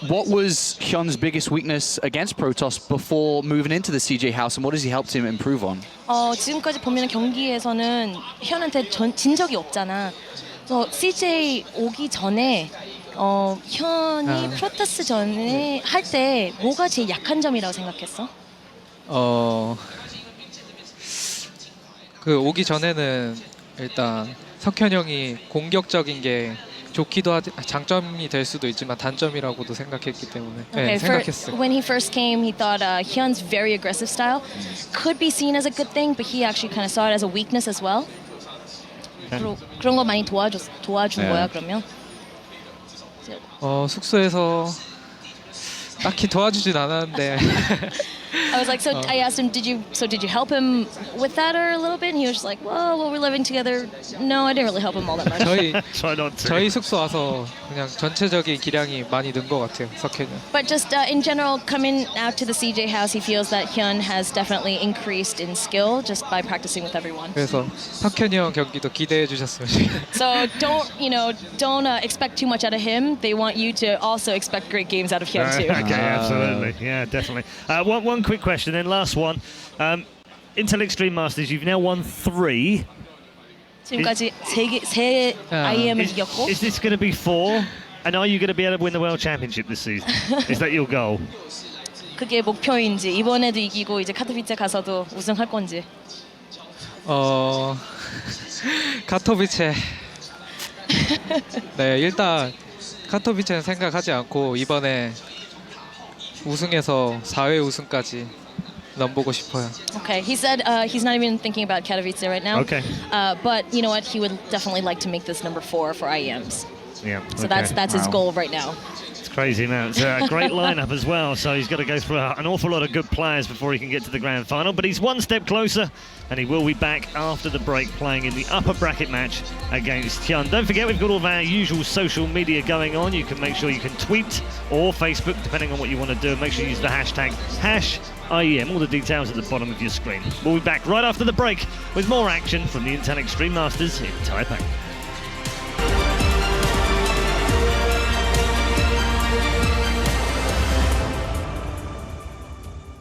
What was Hyun's biggest weakness against Protoss before moving into the CJ house, and what has he helped him improve on? 지금까지 보면 경기에서는 현한테 진 적이 없잖아. CJ 오기 전에 현이 프로토스 전에 할 때 뭐가 제일 약한 점이라고 생각했어? 그 오기 전에는 일단 석현 형이 공격적인 게 좋기도 하지, 장점이 될 수도 있지만 단점이라고도 생각했기 때문에 생각했어요. When he first came, he thought Hyun's very aggressive style could be seen as a good thing, but he actually kind of saw it as a weakness as well. 그런 거 많이 도와준 거야 그러면? 숙소에서 딱히 도와주진 않았는데 I was like, so I asked him, did you help him with that or a little bit? And he was just like, well, while we're living together, no, I didn't really help him all that much. Try not to. 저희 숙소 와서 그냥 전체적인 기량이 많이 는 것 같아요, 석현이. But just in general, coming out to the CJ house, he feels that Hyun has definitely increased in skill just by practicing with everyone. 그래서 석현이 형 경기도 기대해 주셨으면 좋겠어요. So don't expect too much out of him. They want you to also expect great games out of Hyun too. Okay, absolutely. Yeah, definitely. One quick question, then last one. Intel Extreme Masters, you've now won 3. 지금까지 세 IEM을 이겼고. Is this going to be 4? And are you going to be able to win the World Championship this season? Is that your goal? 그게 목표인지 이번에도 이기고 이제 카토비체 가서도 우승할 건지. 카토비체. 네, 일단 카토비체는 생각하지 않고 이번에 우승해서 4회 우승까지 넘보고 싶어요. Okay, he said he's not even thinking about Katowice right now. Okay. But you know what? He would definitely like to make this number 4 for IEMs. Yeah. So that's his goal right now. It's crazy, man. It's a great lineup as well. So he's got to go through an awful lot of good players before he can get to the grand final. But he's one step closer, and he will be back after the break playing in the upper bracket match against Hyun. Don't forget, we've got all of our usual social media going on. You can make sure you can tweet or Facebook, depending on what you want to do. Make sure you use the hashtag #IEM. All the details at the bottom of your screen. We'll be back right after the break with more action from the Intel Extreme Masters in Taipei.